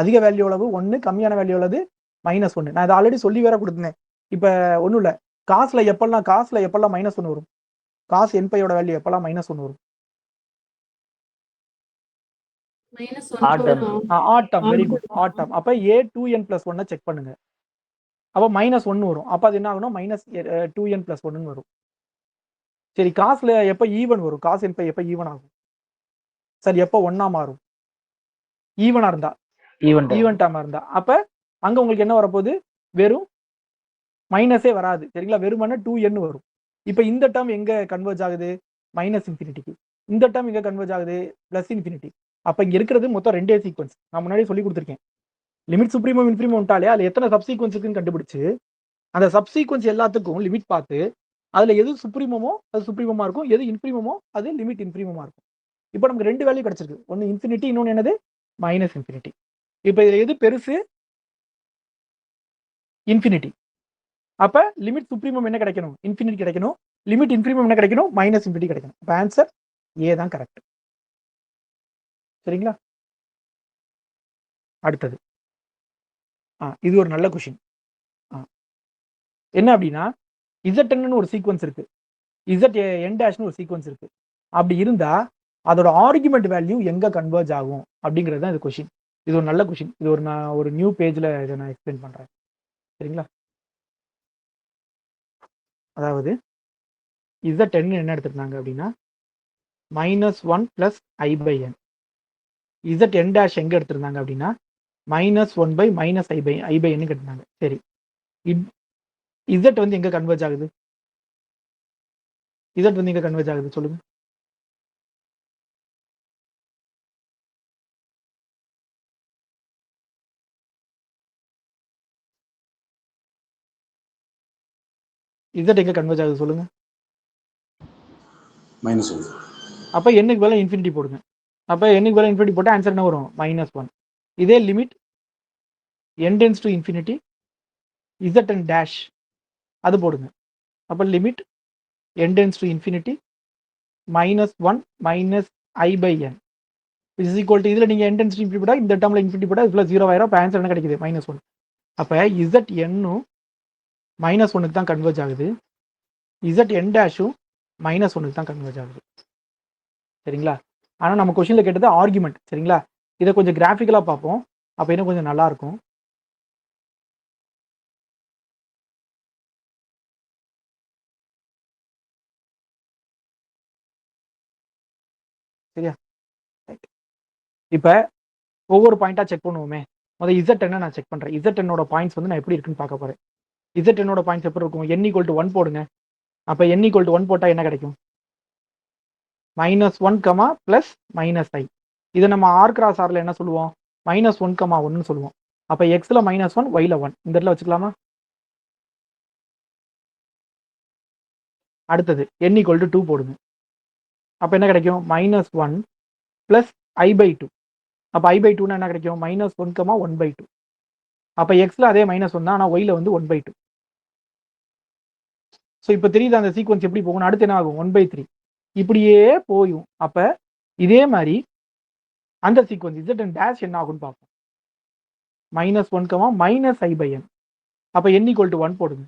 அதிக வேல்யூ அளவு 1, கம்மியான வேல்யூ அளவு -1. நான் இதை ஆல்ரெடி சொல்லி வேற கொடுத்தேன். இப்ப ஒண்ணும் இல்ல, காசுல எப்பெல்லாம் -1 வரும்? காஸ் n பையோட வேல்யூ எப்பெல்லாம் -1 வரும்? ஆட்டம் ஆட்டம், வெரி குட், ஆட்டம். அப்ப ஏ 2n+1 செக் பண்ணுங்க. அப்ப -1 வரும். அப்ப அது என்ன ஆகணும், -2n+1 வரும். சரி, காஸ்ல எப்ப ஈவன் வரும்? காஸ் எப்ப ஈவன் ஆகும்? சரி, எப்ப 1 மாறும்? ஈவனா இருந்தா, ஈவன் டேர்மா இருந்தா. அப்ப அங்க உங்களுக்கு என்ன வரப்போகுது? வெறும் மைனஸே வராது. சரிங்களா? வெறுமனே 2n வரும். இப்ப இந்த டேர்ம் எங்க கன்வர்ஜ் ஆகுது? -க்கு. இந்த டேர்ம் எங்க கன்வர்ஜ் ஆகுது? +∞. அப்ப இங்க இருக்கிறது மொத்தம் 2 சீக்வென்ஸ். நான் முன்னாடியே சொல்லி கொடுத்துருக்கேன். லிமிட் சுப்ரீமம் இன்ஃபிரிமம் வந்துட்டாலே அதுல எத்தனை சப்சீக்வென்ஸ் இருக்குன்னு கண்டுபிடிச்சு அந்த சப்சீக்வென்ஸ் எல்லாத்துக்கும் லிமிட் பார்த்து அதுல எது சுப்ரீமமோ அது சுப்ரீமமா இருக்கும், எது இன்ஃபிரிமமோ அது லிமிட் இன்ஃபிரிமமா இருக்கும். இப்போ நமக்கு 2 வேல்யூ கிடைச்சிருக்கு. ஒன்னு இன்ஃபினிட்டி, இன்னொன்னு என்னது? -∞. இப்போ இதுல எது பெருசு? இன்ஃபினிட்டி. அப்ப லிமிட் சுப்ரீமம் என்ன கிடைக்கணும்? இன்ஃபினிட்டி கிடைக்கணும். லிமிட் இன்ஃபிரிமம் என்ன கிடைக்கணும்? -∞ கிடைக்கணும். அப்ப ஆன்சர் ஏ தான் கரெக்ட். சரிங்களா? அடுத்தது இது ஒரு நல்ல கொஷின். என்ன அப்படின்னா, Zn ஒரு சீக்வன்ஸ் இருக்கு, Zn' ஒரு சீக்வன்ஸ் இருக்கு. அப்படி இருந்தா அதோட ஆர்குமெண்ட் வேல்யூ எங்க கன்வர்ஜ் ஆகும் அப்படிங்கிறது தான் இது கொஷின். இது ஒரு நல்ல கொஷின். இது நான் ஒரு நியூ பேஜ்ல இதை நான் எக்ஸ்பிளைன் பண்றேன். சரிங்களா? அதாவது Zn என்ன எடுத்திருந்தாங்க அப்படின்னா -1 + i/n. Zn' எங்க எடுத்திருந்தாங்க அப்படின்னா -1 - i/n எடுத்தாங்க. சரி, Z வந்து எங்க கன்வர்ஜ் ஆகுது? Z வந்து எங்க கன்வர்ஜ் ஆகுது சொல்லுங்க. Z எங்க கன்வர்ஜ் ஆகுது சொல்லுங்க. -1. அப்ப n-க்கு பதிலா இன்ஃபினிட்டி போடுங்க. அப்ப n-க்கு பதிலா இன்ஃபினிட்டி போட்டா ஆன்சர் என்ன வரும்? -1. இதே லிமிட் n → ∞, Zn' அது போடுங்க. அப்ப limit n → ∞, -1 - i/n is equal to, இதுல நீங்க n → ∞ போட்டா இந்த டேர்ம்ல இன்ஃபினிட்டி போட்டா இது 0 ஆயிரும். அப்ப ஆன்சர் என்ன கிடைக்குது? -1. அப்ப Zn -1க்கு தான் கன்வர்ஜ் ஆகுது. Zn' -1க்கு தான் கன்வர்ஜ் ஆகுது. சரிங்களா? ஆனா நம்ம கொஸ்டின்ல கேட்டது ஆர்குமெண்ட். சரிங்களா? இதை கொஞ்சம் கிராஃபிக்கலா பார்ப்போம். அப்ப இன்னும் கொஞ்சம் நல்லா இருக்கும். சரியா? இப்ப ஒவ்வொரு பாயிண்டா செக் பண்ணுவோமே. முதல்ல Zn நான் செக் பண்றேன். Zn ஓட பாயிண்ட்ஸ் வந்து நான் எப்படி இருக்குன்னு பார்க்க போறேன். Zn ஓட பாயிண்ட்ஸ் எப்படி இருக்கும்? n = 1 போடுங்க. அப்ப n = 1 போட்டா என்ன கிடைக்கும்? -1, +-i. இதை நம்ம r×rல என்ன சொல்லுவோம்? -1, 1 சொல்லுவோம். அப்ப xல -1, yல 1. இந்த இடத்துல வச்சுக்கலாமா? அடுத்தது n = 2 போடுங்க. அப்ப என்ன கிடைக்கும்? -1 + i/2. அப்ப i/2 என்ன கிடைக்கும்? -1, 1/2. அப்ப xல அதே -1 தான், ஆனா yல வந்து 1/2. ஸோ இப்போ தெரியுது அந்த சீக்வன்ஸ் எப்படி போகணும். அடுத்து என்ன ஆகும்? 1/3 இப்படியே போயும். அப்ப இதே மாதிரி அந்த சீக்வன்ஸ் Zn' என்ன ஆகும்னு பார்ப்போம். -1, -i/n. அப்ப n = 1 போடுங்க.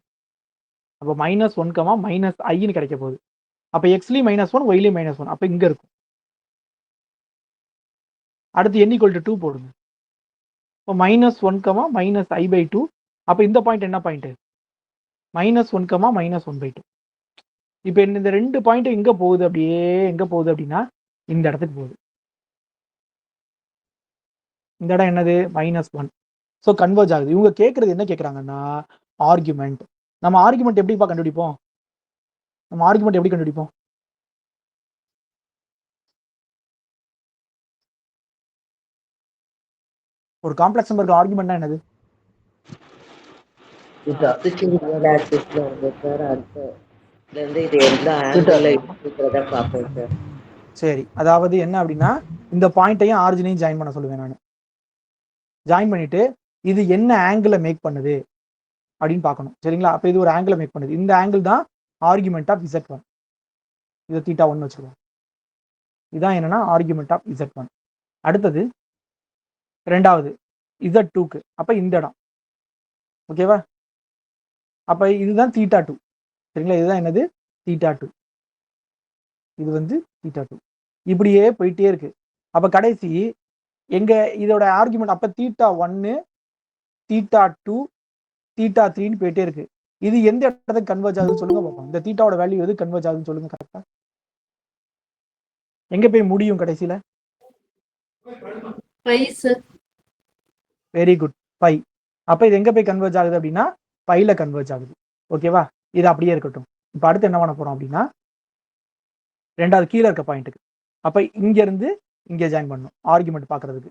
அப்ப -1, -iன்னு கிடைக்க போகுது. அப்ப xலயும் -1, yலயும் -1. அப்ப இங்க இருக்கும். அடுத்து n = 2 போடுங்க. இப்போ -1, -i/2. அப்ப இந்த பாயிண்ட் என்ன பாயிண்ட்? -1, -1/2. இப்போ இந்த 2 பாயிண்ட் எங்க போகுது? அப்படியே எங்க போகுது அப்படின்னா இந்த இடத்துக்கு போகுது. இந்த இடம் என்னது? -1. ஸோ கன்வர்ஜ் ஆகுது. இவங்க கேட்கறது என்ன கேட்குறாங்கன்னா ஆர்குமெண்ட். நம்ம ஆர்குமெண்ட் எப்படிப்பா கண்டுபிடிப்போம்? ஒரு காம்ப்ளெக்ஸ் நம்பருக்கு ஆர்குமெண்ட்னா என்னது? இது அப்ளிகேஷன் ரியல் ஆக்சிஸ்ல வந்து சார் அடுத்த இது எல்லா ஆங்கிள் இருக்கிறத பார்ப்போம் சார். சரி, அதாவது என்ன அப்படின்னா இந்த பாயிண்ட்டையும் ஆரிஜினையும் ஜாயின் பண்ண சொல்லுவேன் நான். ஜாயின் பண்ணிட்டு இது என்ன ஆங்கிளை மேக் பண்ணுது அப்படின்னு பார்க்கணும். சரிங்களா? அப்போ இது ஒரு ஆங்கிளை மேக் பண்ணுது. இந்த ஆங்கிள் தான் ஆர்குமெண்ட் ஆஃப் Z1. இதை θ1 வச்சுருவோம். இதான் என்னன்னா ஆர்குமெண்ட் ஆஃப் Z1. அடுத்தது ரெண்டாவது Z2க்கு. அப்ப இந்த இடம் ஓகேவா? அப்ப இதுதான் θ2. சரிங்களா? இதுதான் என்னது? θ2. இது வந்து θ2. இப்படியே போயிட்டே இருக்கு. அப்ப கடைசி எங்க இதோட ஆர்குமெண்ட் அப்ப θ1 θ2 θ3ன்னு போயிட்டே இருக்கு. இது எந்த இடத்துக்கு கன்வர்ஜ் ஆகுதுன்னு சொல்லுங்க பார்ப்போம். இந்த தீட்டாவோட வேல்யூ எது கன்வர்ஜ் ஆகுதுன்னு சொல்லுங்க கரெக்டா. எங்க போய் முடியும் கடைசியில? Pi sir. Very good, pi. அப்ப இது எங்க போய் கன்வர்ஜ் ஆகுது அப்படின்னா பைல கன்வர்ஜ் ஆகுது. ஓகேவா, இது அப்படியே இருக்கட்டும். இப்ப அடுத்து என்ன பண்ண போறோம் அப்படின்னா ரெண்டாவது கீழே இருக்க பாயிண்ட்டுக்கு. அப்ப இங்க இருந்து இங்க ஜாயின் பண்ணணும் ஆர்குமெண்ட் பாக்குறதுக்கு.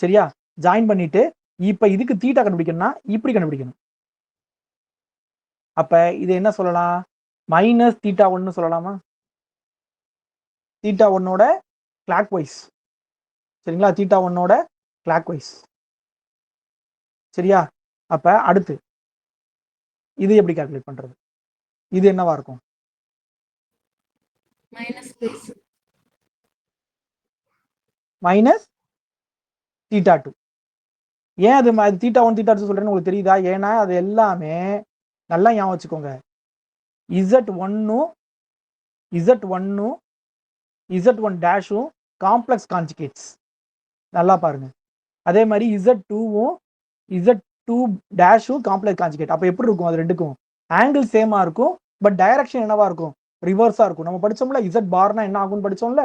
சரியா, ஜாயின் பண்ணிட்டு இப்ப இதுக்கு தீட்டா கண்டுபிடிக்கணும்னா இப்படி கண்டுபிடிக்கணும். அப்ப இது என்ன சொல்லலாம்? மைனஸ் θ1 சொல்லலாமா? θ1ஓட கிளாக் வைஸ். சரிங்களா, θ1ஓட கிளாக் வைஸ். சரியா, அப்ப அடுத்து இது எப்படி கால்குலேட் பண்றது? இது என்னவா இருக்கும்? Minus pi sir. மைனஸ் θ2. ஏன் அது θ1 θ2 சொல்றேன்னு உங்களுக்கு தெரியுதா? ஏன்னா அது எல்லாமே நல்லா ஞாபகம் வச்சுக்கோங்க. Z1 Z1 டேஷும் complex conjugates. நல்லா பாருங்க. அதே மாதிரி Z2 டேஷும் காம்ப்ளெக்ஸ் கான்ஜுகேட். அப்ப எப்படி இருக்கும்? அது ரெண்டுக்கும் ஆங்கிள் சேமா இருக்கும், பட் டைரக்ஷன் என்னவா இருக்கும்? ரிவர்ஸா இருக்கும். நம்ம படிச்சோம்ல Z பார்னா என்ன ஆகும்னு படிச்சோம்ல,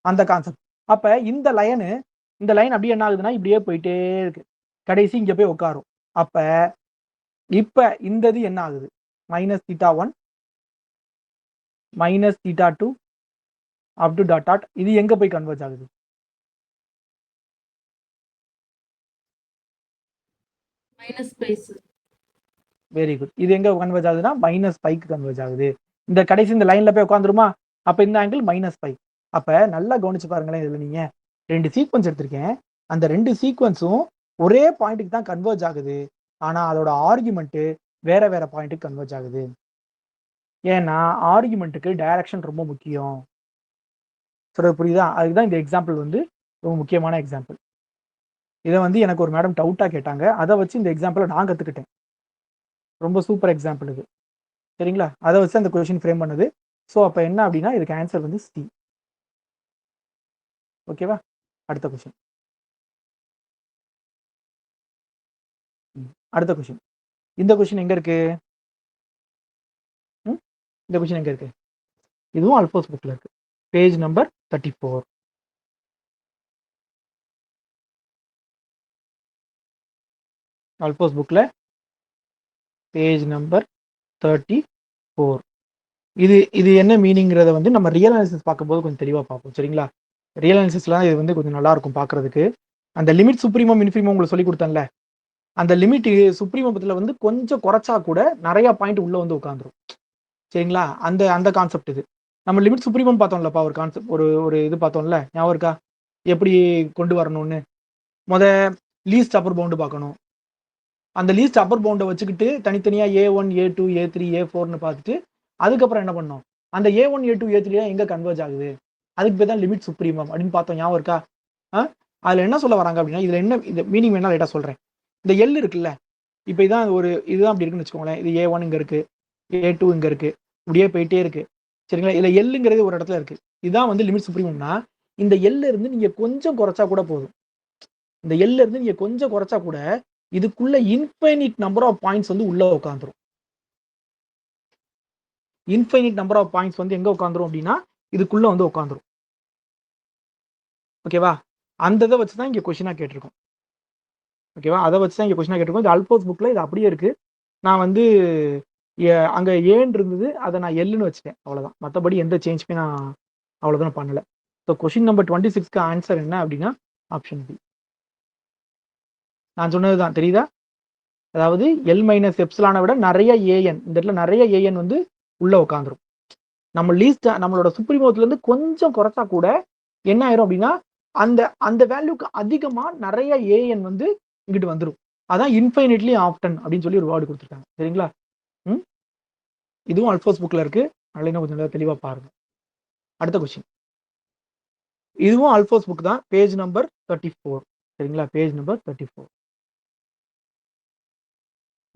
அந்த கான்செப்ட். அப்ப இந்த லைன் அப்படியே என்ன ஆகுதுன்னா இப்படியே போயிட்டே இருக்கு, கடைசி இங்க போய் உட்காரும். அப்ப இப்ப இந்த இது என்ன ஆகுது? Minus θ1 minus θ2 up to dot dot. இது எங்க போய் கன்வர்ஜ் ஆகுது? Minus pi sir. Very good. இது எங்க கன்வர்ஜ் ஆகுதுன்னா மைனஸ் பைக்கு கன்வர்ஜ் ஆகுது. இந்த கடைசி இந்த லைன்ல போய் உட்காந்துருமா? அப்ப இந்த ஆங்கிள் மைனஸ் பை. அப்ப நல்லா கவனிச்சு பாருங்களேன். இதுல நீங்க 2 சீக்வன்ஸ் எடுத்திருக்கேன். அந்த 2 சீக்வன்ஸும் ஒரே பாயிண்ட்டுக்கு தான் கன்வர்ஜ் ஆகுது. ஆனா அதோட ஆர்குமெண்ட் வேற வேற பாயிண்ட்டுக்கு கன்வர்ஜ் ஆகுது. ஏன்னா ஆர்குமெண்ட்டுக்கு டைரக்ஷன் ரொம்ப முக்கியம். சொல்றது புரியுதா? அதுதான் இந்த எக்ஸாம்பிள் வந்து ரொம்ப முக்கியமான எக்ஸாம்பிள். இதை வந்து எனக்கு ஒரு மேடம் டவுட்டா கேட்டாங்க. அதை வச்சு இந்த எக்ஸாம்பிளை நான் கத்துக்கிட்டேன். ரொம்ப சூப்பர் எக்ஸாம்பிள் இது. சரிங்களா, அதை வச்சு அந்த கொஸ்டின் ஃப்ரேம் பண்ணுது. ஸோ அப்போ என்ன அப்படின்னா இதுக்கு ஆன்சர் வந்து சி. ஓகேவா, அடுத்த கொஸ்டின். அடுத்த கொஸ்டின். இந்த கொஸ்டின் எங்க இருக்கு? இந்த கொஸ்டின் எங்க இருக்கு? இதுவும் அல்போஸ் புக்ல இருக்கு, பேஜ் நம்பர் 34. அல்போஸ் புக்ல பேஜ் நம்பர் 34. இது என்ன மீனிங்கிறத வந்து நம்ம ரியல் அனாலிசிஸ் பார்க்கும்போது கொஞ்சம் தெளிவாக பார்ப்போம். சரிங்களா, ரியல் அனாலிசிஸ்லாம் இது வந்து கொஞ்சம் நல்லா இருக்கும் பார்க்கறதுக்கு. அந்த லிமிட் சுப்ரீமம் இன்ஃபிரிமம் உங்களுக்கு சொல்லி கொடுத்தேன்ல, அந்த லிமிட் சுப்ரீமத்தில் வந்து கொஞ்சம் குறைச்சா கூட நிறைய பாயிண்ட் உள்ள வந்து உட்காந்துரும். சரிங்களா, அந்த கான்செப்ட் இது. நம்ம லிமிட் சுப்ரீமம் பார்த்தோம்லப்பா, ஒரு கான்செப்ட் ஒரு இது பார்த்தோம்ல, ஞாபகம் இருக்கா? எப்படி கொண்டு வரணும்னு லீஸ்ட் அப்பர் பவுண்டு பார்க்கணும். அந்த லீஸ்ட் அப்பர் பவுண்டை வச்சுக்கிட்டு தனித்தனியாக A1 A2 A3 A4ன்னு பார்த்துட்டு அதுக்கப்புறம் என்ன பண்ணோம்? அந்த A1 A2 A3 எங்க கன்வர்ஜ் ஆகுது, அதுக்கு பேர் தான் லிமிட் சுப்ரீமம் அப்படின்னு பார்த்தோம். ஞாபகம் இருக்கா? அதுல என்ன சொல்ல வராங்க அப்படின்னா, இதுல என்ன இந்த மீனிங் வேணா லைட்டா சொல்றேன். இந்த எல் இருக்குல்ல, இப்போ இதுதான் அப்படி இருக்குன்னு வச்சுக்கோங்களேன். இது A1 இங்க இருக்கு, A2 இங்க இருக்கு, இப்படியே போயிட்டே இருக்கு. சரிங்களா, இதுல எல்லுங்கிறது ஒரு இடத்துல இருக்கு. இதுதான் வந்து லிமிட் சுப்ரீமம்னா, இந்த எல்ல இருந்து நீங்க கொஞ்சம் குறைச்சா கூட போதும். இந்த எல்ல இருந்து நீங்க கொஞ்சம் குறைச்சா கூட இதுக்குள்ள இன்ஃபைனிட் நம்பர் ஆஃப் பாயிண்ட்ஸ் வந்து உள்ள உட்காந்துரும். இன்ஃபைனிட் நம்பர் ஆஃப் பாயிண்ட்ஸ் வந்து எங்க உட்காந்துரும் அப்படின்னா இதுக்குள்ள வந்து உட்காந்துரும். ஓகேவா, அந்த இதை வச்சு தான் இங்க கொஸ்டினா கேட்டிருக்கோம். ஓகேவா, அதை வச்சு தான் இங்க கொஸ்டினா கேட்டிருக்கோம். இது அல்போஸ் புக்ல இது அப்படியே இருக்கு. நான் வந்து அங்க ஏன்னு இருந்தது, அதை நான் எல்லுன்னு வச்சுட்டேன், அவ்வளவுதான். மற்றபடி எந்த சேஞ்சுமே நான் அவ்வளவுதான் பண்ணல. ஸோ கொஸ்டின் நம்பர் 26க்கு ஆன்சர் என்ன அப்படின்னா ஆப்ஷன் பி. நான் சொன்னதுதான் தெரியுதா? அதாவது எல் மைனஸ் எப்சிலானை விட நிறைய ஏஎன், இந்த இடத்துல நிறைய ஏஎன் வந்து உள்ள உட்காந்துரும். நம்ம லீஸ்ட் நம்மளோட சுப்ரீமத்துல இருந்து கொஞ்சம் குறைச்சா கூட என்ன ஆயிரும் அப்படின்னா அந்த வேல்யூக்கு அதிகமா நிறைய ஏஎன் வந்து இங்கிட்டு வந்துடும். அதான் இன்ஃபைனிட்லி ஆஃப்டன் அப்படின்னு சொல்லி ஒரு வேர்டு கொடுத்துருக்காங்க. சரிங்களா, இதுவும் அல்போஸ் புக்ல இருக்கு. அதனால இன்னும் கொஞ்சம் தெளிவா பாருங்க. அடுத்த கொஸ்டின். இதுவும் அல்போஸ் புக் தான், பேஜ் நம்பர் 34. சரிங்களா, பேஜ் நம்பர் 34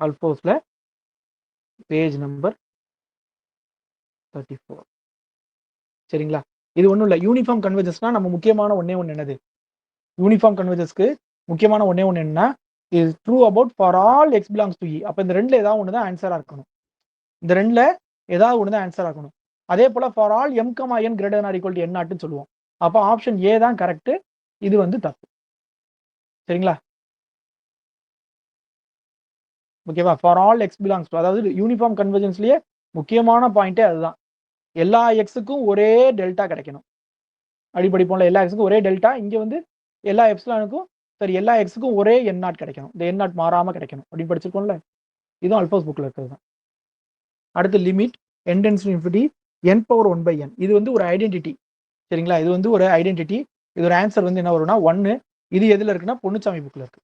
அல்போஸ்ல பேஜ் நம்பர் 34. சரிங்களா, இது ஒன்றும் இல்லை. யூனிஃபார்ம் கன்வர்ஜன்ஸ்னா நம்ம முக்கியமான ஒன்னே ஒன்று என்னது? யூனிஃபார்ம் கன்வர்ஜஸ்க்கு முக்கியமான ஒண்ணே ஒன்று என்ன, is true about for all x belongs to E. அப்போ இந்த ரெண்டுல ஏதாவது ஒன்று தான் ஆன்சராக இருக்கணும். இந்த ரெண்டுல ஏதாவது ஒன்று தான் ஆன்சராக இருக்கணும். அதே போல for all m comma n greater or equal to n நாட்னு சொல்லுவோம். அப்போ ஆப்ஷன் ஏ தான் கரெக்ட், இது வந்து தப்பு. சரிங்களா? ஓகேவா? For all x belongs to, அதாவது யூனிஃபார்ம் கன்வர்ஜன்ஸ்லயே முக்கியமான பாயிண்டே அதுதான். எல்லா எக்ஸுக்கும் ஒரே டெல்டா கிடைக்கணும். அடிப்படை போல எல்லா எக்ஸுக்கும் ஒரே டெல்டா, இங்க வந்து எல்லா எப்சிலானுக்கும் சரி எல்லா எக்ஸுக்கும் ஒரே என் நாட் கிடைக்கணும். இந்த என் நாட் மாறாம கிடைக்கணும் அப்படின்னு படிச்சிருக்கோம்ல. இதுவும் அல்பாஸ் புக்ல இருக்கிறது தான். அடுத்து limit n tends to infinity n power 1/n. இது வந்து ஒரு ஐடென்டிட்டி. சரிங்களா? இது வந்து ஒரு ஐடென்டிட்டி. இது ஒரு ஆன்சர் வந்து என்ன வரும்னா 1. இது எதுல இருக்குன்னா பொன்னுச்சாமி புக்ல இருக்கு.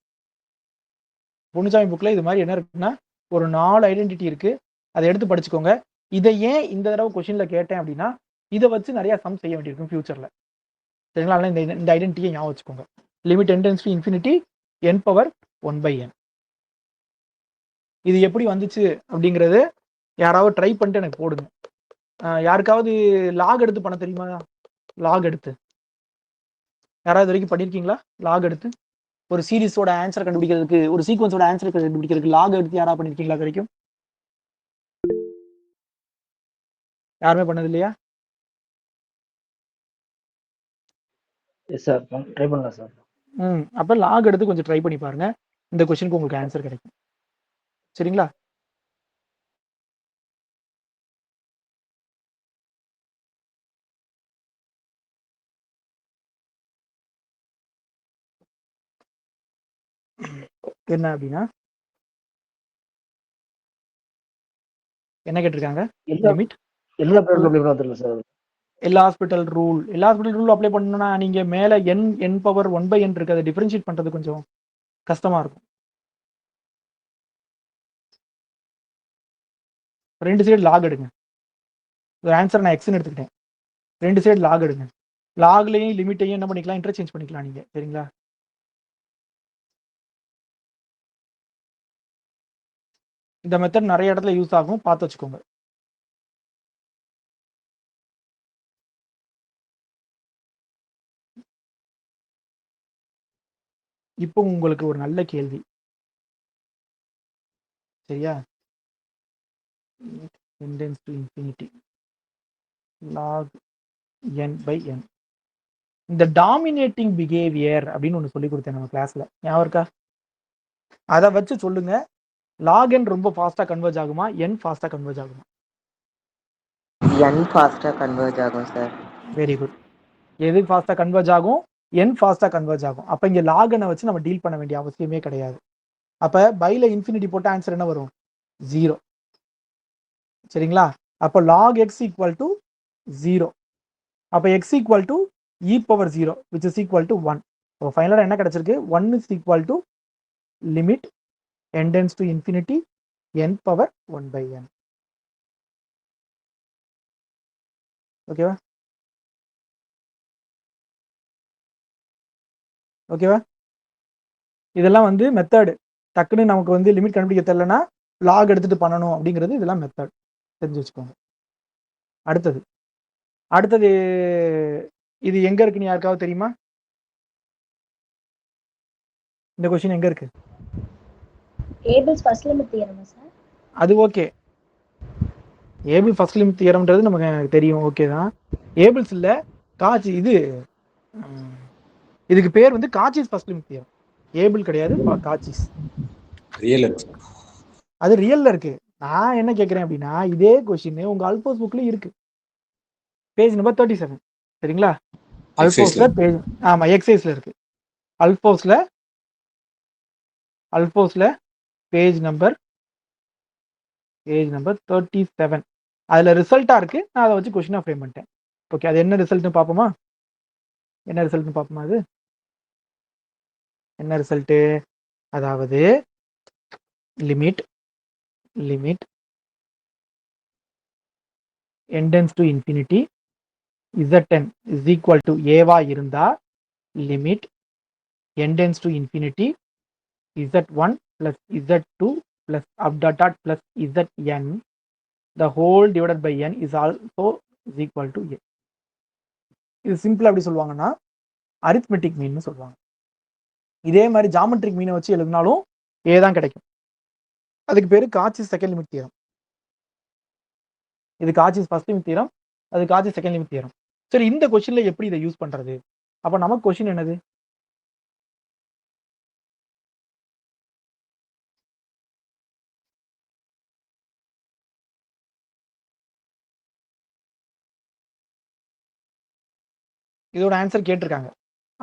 பொன்னுச்சாமி புக்ல இது மாதிரி என்ன இருக்குன்னா ஒரு 4 ஐடென்டிட்டி இருக்கு. அதை எடுத்து படிச்சுக்கோங்க. இதை ஏன் இந்த தடவை கொஸ்டின்ல கேட்டேன் அப்படின்னா, இதை வச்சு நிறைய சம் செய்ய வேண்டியிருக்கும் ஃபியூச்சர்ல. சரிங்களா? அதனால இந்த ஐடென்டிட்டியை ஞாபகம் வச்சுக்கோங்க. Limit n tends to infinity n power 1/n. இது எப்படி வந்துச்சு அப்படிங்கிறது யாராவது ட்ரை பண்ணிட்டு எனக்கு போடுங்க. யாருக்காவது லாக் எடுத்து பண்ண தெரியுமா? லாக் எடுத்து யாராவது வரைக்கும் பண்ணியிருக்கீங்களா? லாக் எடுத்து ஒரு சீரிஸோட ஆன்சர் கண்டுபிடிக்கிறதுக்கு, ஒரு சீக்வன்ஸோட ஆன்சர் கண்டுபிடிக்கிறதுக்கு லாக் எடுத்து யாராவது பண்ணியிருக்கீங்களா வரைக்கும்? யாருமே பண்ணது இல்லையா? சார் ட்ரை பண்ணலாம் சார். அப்போ லாக் எடுத்து கொஞ்சம் ட்ரை பண்ணி பாருங்க. இந்த கொஸ்டினுக்கு உங்களுக்கு ஆன்சர் கிடைக்கும். சரிங்களா? என்ன அப்படின்னா என்ன கேட்டிருக்காங்க? லிமிட் எல்லா ப்ராப்ளம் வந்துடல சார். எல்லா ஹாஸ்பிட்டல் ரூல் அப்ளை பண்ணணும்னா நீங்க மேல n பவர் 1/n இருக்கு, அதை டிஃபரன்ஷியேட் பண்றது கொஞ்சம் கஷ்டமா இருக்கும். ரெண்டு சைடு லாக் எடுங்க. ஒரு ஆன்சர் நான் எக்ஸ்ன்னு எடுத்துக்கிட்டேன். ரெண்டு சைடு லாக் எடுங்க. லாக்லையும் லிமிட்டையும் என்ன பண்ணிக்கலாம், இன்டர்சேஞ்ச் பண்ணிக்கலாம் நீங்க. சரிங்களா? இந்த மெத்தட் நிறைய இடத்துல யூஸ் ஆகும், பார்த்து வச்சுக்கோங்க. இப்போ உங்களுக்கு ஒரு நல்ல கேள்வி. சரியா? n tends to infinity log n/n. இந்த டாமினேட்டிங் பிஹேவியர் அப்படின்னு ஒன்று சொல்லி கொடுத்தேன் நம்ம கிளாஸ்ல, ஞாபகம் இருக்கா? அதை வச்சு சொல்லுங்க, log n ரொம்ப ஃபாஸ்டா கன்வர்ஜ் ஆகுமா, n ஃபாஸ்டா கன்வர்ஜ் ஆகுமா? n ஃபாஸ்டா கன்வர்ஜ் ஆகும் சார். Very good. எது ஃபாஸ்டா கன்வர்ஜ் ஆகும்? n ஃபாஸ்டா கன்வர்ஜ் ஆகும். அப்ப இங்க log n வச்சு நம்ம டீல் பண்ண வேண்டிய அவசியமே கிடையாது. அப்ப பைல இன்ஃபினிட்டி போட்ட ஆன்சர் என்ன வரும்? 0. சரிங்களா? அப்ப log x equal to 0. அப்ப x equal to e power 0 which is equal to 1. அப்ப ஃபைனலா என்ன கிடைச்சிருக்கு? 1 is equal to limit n tends to infinity n power 1/n. ஓகேவா? ஓகேவா? இதெல்லாம் வந்து மெத்தட். டக்குன்னு நமக்கு வந்து லிமிட் கண்டுபிடிக்க தெரியலனா லாக் எடுத்துட்டு பண்ணணும் அப்படிங்கிறது இதெல்லாம் மெத்தட், தெரிஞ்சு வச்சுக்கோங்க. அடுத்தது இது எங்க இருக்குன்னு யாருக்காவது தெரியுமா? இந்த கொஸ்டின் எங்க இருக்கு? ஏபிள்ஸ் ஃபர்ஸ்ட் லிமிட் தியரம் சார். அது ஓகே. ஏபிள் ஃபர்ஸ்ட் லிமிட் தியரம்ன்றது நமக்கு தெரியும், ஓகே தான். ஏபிள்ஸ் இல்ல, காட்சி இது இதுக்கு பேர் வந்து Cauchy's first limit theorem. Able கிடையாது, காட்சிஸ். ரியல் அது ரியல்ல இருக்கு. நான் என்ன கேட்கிறேன் அப்படின்னா, இதே கொஸ்டின் உங்க அல்போஸ் புக்ல இருக்கு, பேஜ் நம்பர் 37. சரிங்களா? அல்போஸ்ல பேஜ், ஆமா எக்ஸைஸ்ல இருக்கு. அல்போஸ்ல பேஜ் நம்பர் 37. அதுல ரிசல்ட்டா இருக்கு. நான் அதை வச்சு கொஸ்டினா ஃப்ரேம் பண்ணிட்டேன். ஓகே, அது என்ன ரிசல்ட்னு பார்ப்போமா? அது என்ன ரிசல்ட்டு? அதாவது limit n tends to infinity zn is equal to a-வா இருந்தா limit n tends to infinity z1 plus z2 plus up dot plus zn the whole divided by n is also is equal to a. இது சிம்பிளா எப்படி சொல்லுவாங்கன்னா அரித்மெட்டிக் மீன் சொல்லுவாங்க. இதே மாதிரி ஜாமெட்ரிக் மீனை வச்சு எழுதினாலும் ஏ தான் கிடைக்கும். அதுக்கு பேர் காச்சிஸ் செகண்ட் லிமிட் தியரம். இது காச்சிஸ் ஃபர்ஸ்ட் லிமிட் தியரம், அது காச்சிஸ் செகண்ட் லிமிட் தியரம். சரி, இந்த கொஸ்டின்ல எப்படி இதை யூஸ் பண்றது? அப்ப நமக்கு கொஸ்டின் என்னது? இதோட ஆன்சர் கேட்டிருக்காங்க.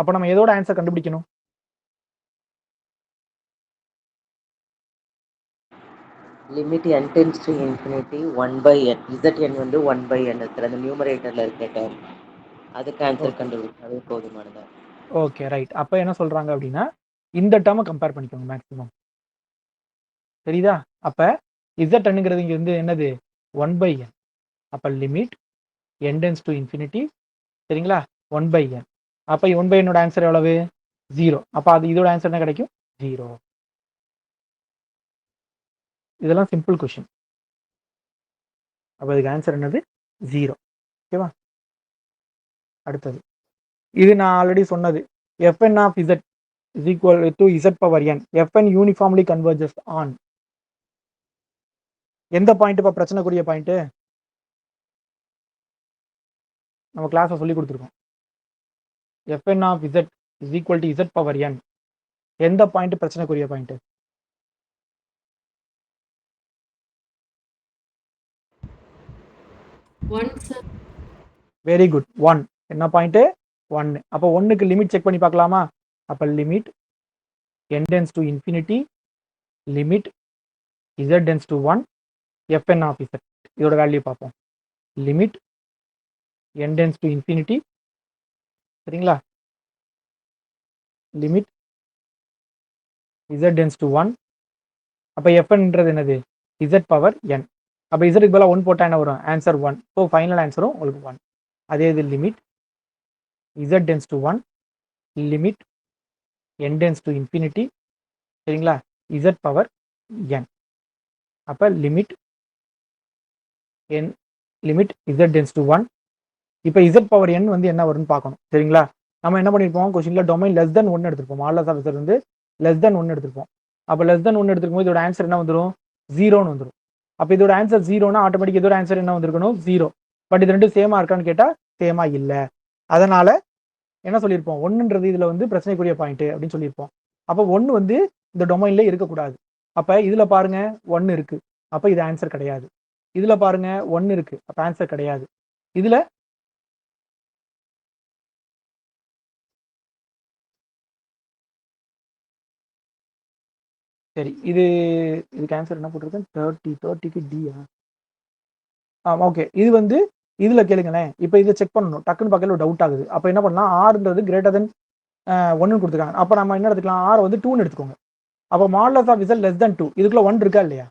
அப்ப நம்ம எதோட ஆன்சர் கண்டுபிடிக்கணும்? Limit n tends to infinity 1/n. Zn வந்து 1/n இருக்கிற அந்த நியூமரேட்டர்ல இருக்க டேர்ம், அதுக்கு ஆன்சர் கண்டுபிடிச்சாவே போதுமானதா. Okay, right. அப்ப என்ன சொல்றாங்க அப்படின்னா இந்த டேர்மை கம்பேர் பண்ணிக்கோங்க மேக்ஸிமம். சரிதா? அப்ப Znங்கிறது இங்க வந்து என்னது? 1/n. அப்ப limit n tends to infinity, சரிங்களா, 1/n. அப்ப 1/n ஆன்சர் எவ்வளவு? 0. அப்ப அது இதோட ஆன்சர் என்ன கிடைக்கும்? 0. இதெல்லாம் சிம்பிள் கொஸ்டின். அப்ப இதுக்கு ஆன்சர் என்னது? 0. ஓகேவா? அடுத்தது இது நான் ஆல்ரெடி சொன்னது. fn of z is equal to z power n. fn uniformly converges on எந்த பாயிண்ட்? இப்ப பிரச்சனைக்குரிய பாயிண்ட் நம்ம கிளாஸ்ல சொல்லி கொடுத்துருக்கோம். fn of z is equal to z power n. எந்த பாயிண்ட் பிரச்சனைக்குரிய point? One, sir. Very good. 1. என்ன பாயிண்ட்? 1. அப்போ 1க்கு லிமிட் செக் பண்ணி பார்க்கலாமா? அப்ப limit n tends to infinity limit z tends to 1 fn of z. இதோட வேல்யூ பார்ப்போம். Limit n tends to infinity, சரிங்களா, லிமிட் z டென்ஸ் டு 1. அப்ப fnன்றது என்னது? z power n. அப்ப z க்கு பதிலா 1 போட்டா என்ன வரும்? ஆன்சர் 1. ஸோ ஃபைனல் ஆன்சரும் உங்களுக்கு 1. அதே இது limit z tends to 1 limit n tends to infinity, சரிங்களா, z பவர் n. அப்ப limit n limit z tends to 1. இப்போ z பவர் n வந்து என்ன வரும்னு பார்க்கணும், சரிங்களா. நம்ம என்ன பண்ணிருப்போம்? கொஸ்டின்ல டொமைன் லெஸ் தென் 1 எடுத்திருப்போம். மாடலஸ் ஆஃப் z வந்து லெஸ் தென் 1 எடுத்திருப்போம். அப்ப லெஸ் தென் 1 எடுத்துக்கும் போது இதோட ஆன்சர் என்ன வந்துடும்? 0ன்னு வந்துடும். அப்ப இதோட ஆன்சர் 0னா ஆட்டோமேட்டிக் இதோட ஆன்சர் என்ன வந்திருக்கணும்? 0. பட் இது ரெண்டும் சேமா இருக்கான்னு கேட்டா சேமா இல்ல. அதனால என்ன சொல்லியிருப்போம்? 1ன்றது இதுல வந்து பிரச்சனைக்குரிய பாயிண்ட் அப்படின்னு சொல்லியிருப்போம். அப்ப 1 வந்து இந்த டொமைன்ல இருக்கக்கூடாது. அப்ப இதுல பாருங்க 1 இருக்கு, அப்ப இது ஆன்சர் கிடையாது. இதுல பாருங்க 1 இருக்கு, அப்ப ஆன்சர் கிடையாது. இதுல சரி, இதுக்கு ஆன்சர் என்ன போட்டிருக்கேன்? 30க்கு டியா? ஓகே. இது வந்து இதுல கேளுங்களேன். இப்போ இதை செக் பண்ணணும். டக்குன்னு பக்கத்துல டவுட் ஆகுது. அப்ப என்ன பண்ணலாம்? ஆர்ன்றது கிரேட்டர் தென் 1 கொடுத்துருக்காங்க. அப்ப நம்ம என்ன எடுத்துக்கலாம்? ஆர் வந்து 2ன்னு எடுத்துக்கோங்க. அப்ப modulus of z less than 2. இதுக்குள்ள 1 இருக்கா இல்லையா?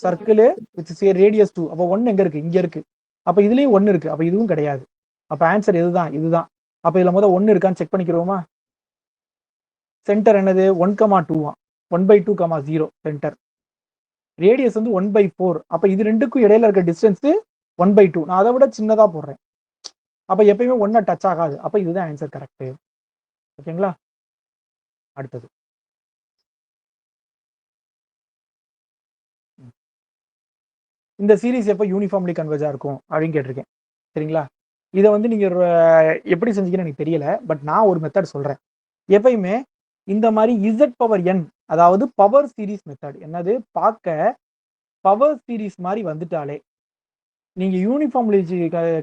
Circle with radius 2. அப்ப 1 எங்க இருக்கு? இங்க இருக்கு. அப்ப இதுலயும் 1 இருக்கு. அப்ப இதுவும் கிடையாது. அப்ப ஆன்சர் இதுதான், இதுதான். அப்ப இதுல முதல்ல 1 இருக்கான்னு செக் பண்ணிக்கிறோமா? சென்டர் என்னது? 1,2. 1/2, 0 சென்டர். ரேடியஸ் வந்து 1/4. அப்ப இது ரெண்டுக்கும் இடையில இருக்க டிஸ்டன்ஸ் 1/2. நான் அதை விட சின்னதா போடுறேன். அப்ப எப்பயுமே 1 டச் ஆகாது. அப்ப இதுதான் ஆன்சர் கரெக்ட். ஓகேங்களா? அடுத்தது இந்த சீரிஸ் எப்போ யூனிஃபார்ம்லி கன்வர்ஜா இருக்கும் அப்படின்னு கேட்டிருக்கேன், சரிங்களா. இதை வந்து நீங்க எப்படி செஞ்சீங்கன்னு எனக்கு தெரியல. பட் நான் ஒரு மெத்தட் சொல்றேன். எப்பயுமே இந்த மாதிரி z பவர் n, அதாவது பவர் சீரிஸ் மெத்தட். என்னது? பார்க்க பவர் சீரிஸ் மாதிரி வந்துட்டாலே நீங்க யூனிஃபார்ம்லி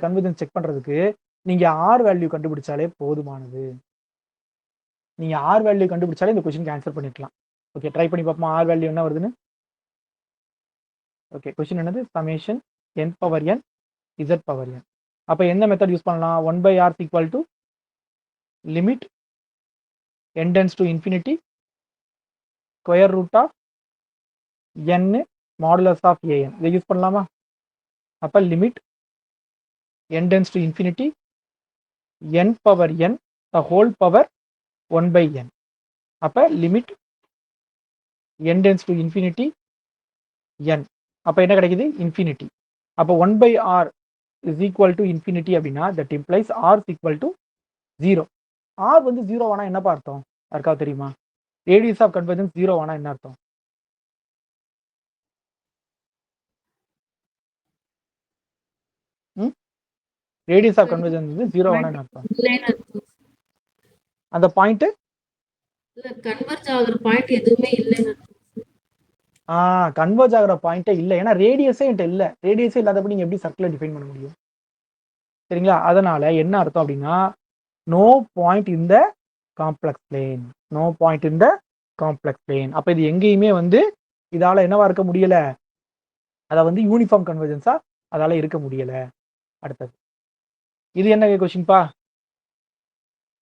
கன்வர்ஜென்ஸ் செக் பண்றதுக்கு நீங்க ஆர் வேல்யூ கண்டுபிடிச்சாலே போதுமானது. நீங்க ஆர் வேல்யூ கண்டுபிடிச்சாலே இந்த கொஸ்டினுக்கு ஆன்சர் பண்ணிக்கலாம். ஓகே, ட்ரை பண்ணி பார்ப்போம் ஆர் வேல்யூ என்ன வருதுன்னு. ஓகே, கொஸ்டின் என்னது? Summation n power n z power n. அப்ப என்ன மெத்தட் யூஸ் பண்ணலாம்? 1/r equal to limit n tends to infinity square root of n modulus of an. இதை யூஸ் பண்ணலாமா? அப்ப limit n tends to infinity n power n the whole power 1/n. அப்ப limit n tends to infinity n. அப்ப என்ன கிடைக்குது? இன்ஃபினிட்டி. அப்ப 1/r is equal to infinity அப்படின்னா that implies R is equal to 0. R வந்து 0 ஆனா என்னப்பா அர்த்தம்? யாருக்காவது தெரியுமா? ரேடியஸ் ஆஃப் கன்வர்ஜென்ஸ் 0 ஆனா என்ன அர்த்தம்? ரேடியஸ் ஆஃப் கன்வர்ஜென்ஸ் வந்து 0 ஆனா என்ன அர்த்தம்? இல்லைன்னு அர்த்தம். அந்த பாயிண்ட் இல்ல கன்வர்ஜ் ஆகுற பாயிண்ட் எதுவுமே இல்லைன்னு அர்த்தம். கன்வர்ஜ் ஆகிற பாயிண்டே இல்லை, ஏன்னா ரேடியஸே என்கிட்ட இல்லை. ரேடியஸே இல்லாதப்ப நீங்க எப்படி சர்க்கிளை டிஃபைன் பண்ண முடியும்? சரிங்களா? அதனால என்ன அர்த்தம் அப்படின்னா no point in the complex plane, no point in the complex plane. அப்ப இது எங்கேயுமே வந்து இதால என்னவா இருக்க முடியல, அதை வந்து யூனிஃபார்ம் கன்வர்ஜென்ஸா அதால இருக்க முடியல. அடுத்தது இது என்ன கொஸ்டின்பா?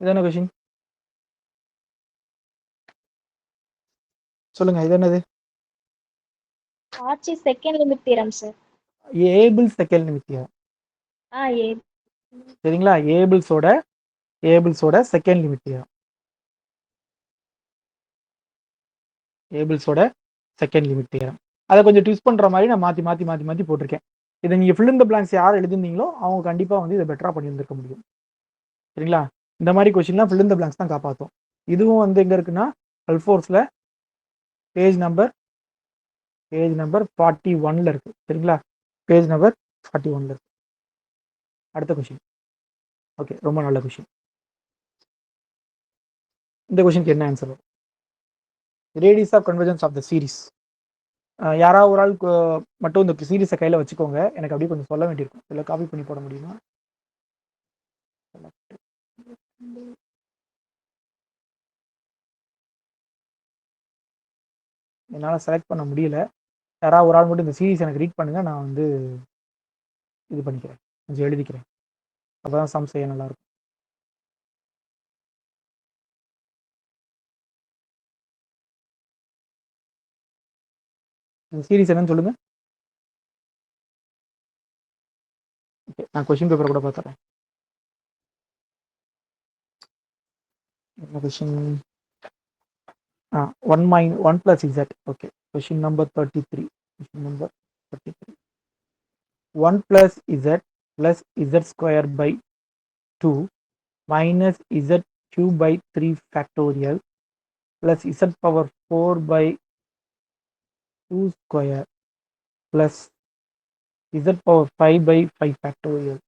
இது என்ன கொஸ்டின் சொல்லுங்க, இது என்னது? ஆர்ச்சி second limit theorem sir. Abel second limit theorem. ஏ சரிங்களா? ஏபிள்ஸோட செகண்ட் லிமிட் தியரம். ஏபிள்ஸோட செகண்ட் லிமிட் தியரம். அதை கொஞ்சம் ட்விஸ்ட் பண்ற மாதிரி நான் மாத்தி மாத்தி மாத்தி மாத்தி போட்டிருக்கேன். இதை நீங்க ஃபில் இன் த பிளாங்க்ஸ் யார் எழுதிருந்தீங்களோ அவங்க கண்டிப்பா வந்து இதை பெட்டரா பண்ணியிருந்திருக்க முடியும். சரிங்களா? இந்த மாதிரி கொஸ்டின்லாம் ஃபில் இன் த பிளாங்க்ஸ் தான் காப்பாற்றும். இதுவும் வந்து எங்க இருக்குன்னா அல்ஃபோர்ஸ்ல பேஜ் நம்பர் 41ல இருக்கு. சரிங்களா? பேஜ் நம்பர் 41ல இருக்கு. அடுத்த கொஸ்டின். ஓகே, ரொம்ப நல்ல கொஸ்டின். இந்த கொஸ்டினுக்கு என்ன ஆன்சர் வரும்? Radius of convergence of the series. யாராவது ஒரு ஆள் மட்டும் இந்த சீரிஸை கையில் வச்சுக்கோங்க, எனக்கு அப்படியே கொஞ்சம் சொல்ல வேண்டியிருக்கும். இல்லை காப்பி பண்ணி போட முடியுமா? என்னால் செலக்ட் பண்ண முடியல. யாராவது ஒரு ஆள் மட்டும் இந்த சீரிஸ் எனக்கு ரீட் பண்ணுங்க, நான் வந்து இது பண்ணிக்கிறேன், கொஞ்சம் எழுதிக்கிறேன். அப்போதான் சம் செய்ய நல்லா இருக்கும். இந்த சீரிஸ் என்னன்னு சொல்லுங்க. ஓகே, நான் கொஸ்டின் பேப்பர் கூட பார்த்துறேன். என்ன question? 1 plus z. Okay, question number 33. Question number 33. 1 plus z square by 2 minus z cube by 3 factorial plus z power 4 by 2 square plus z power 5 by 5 factorial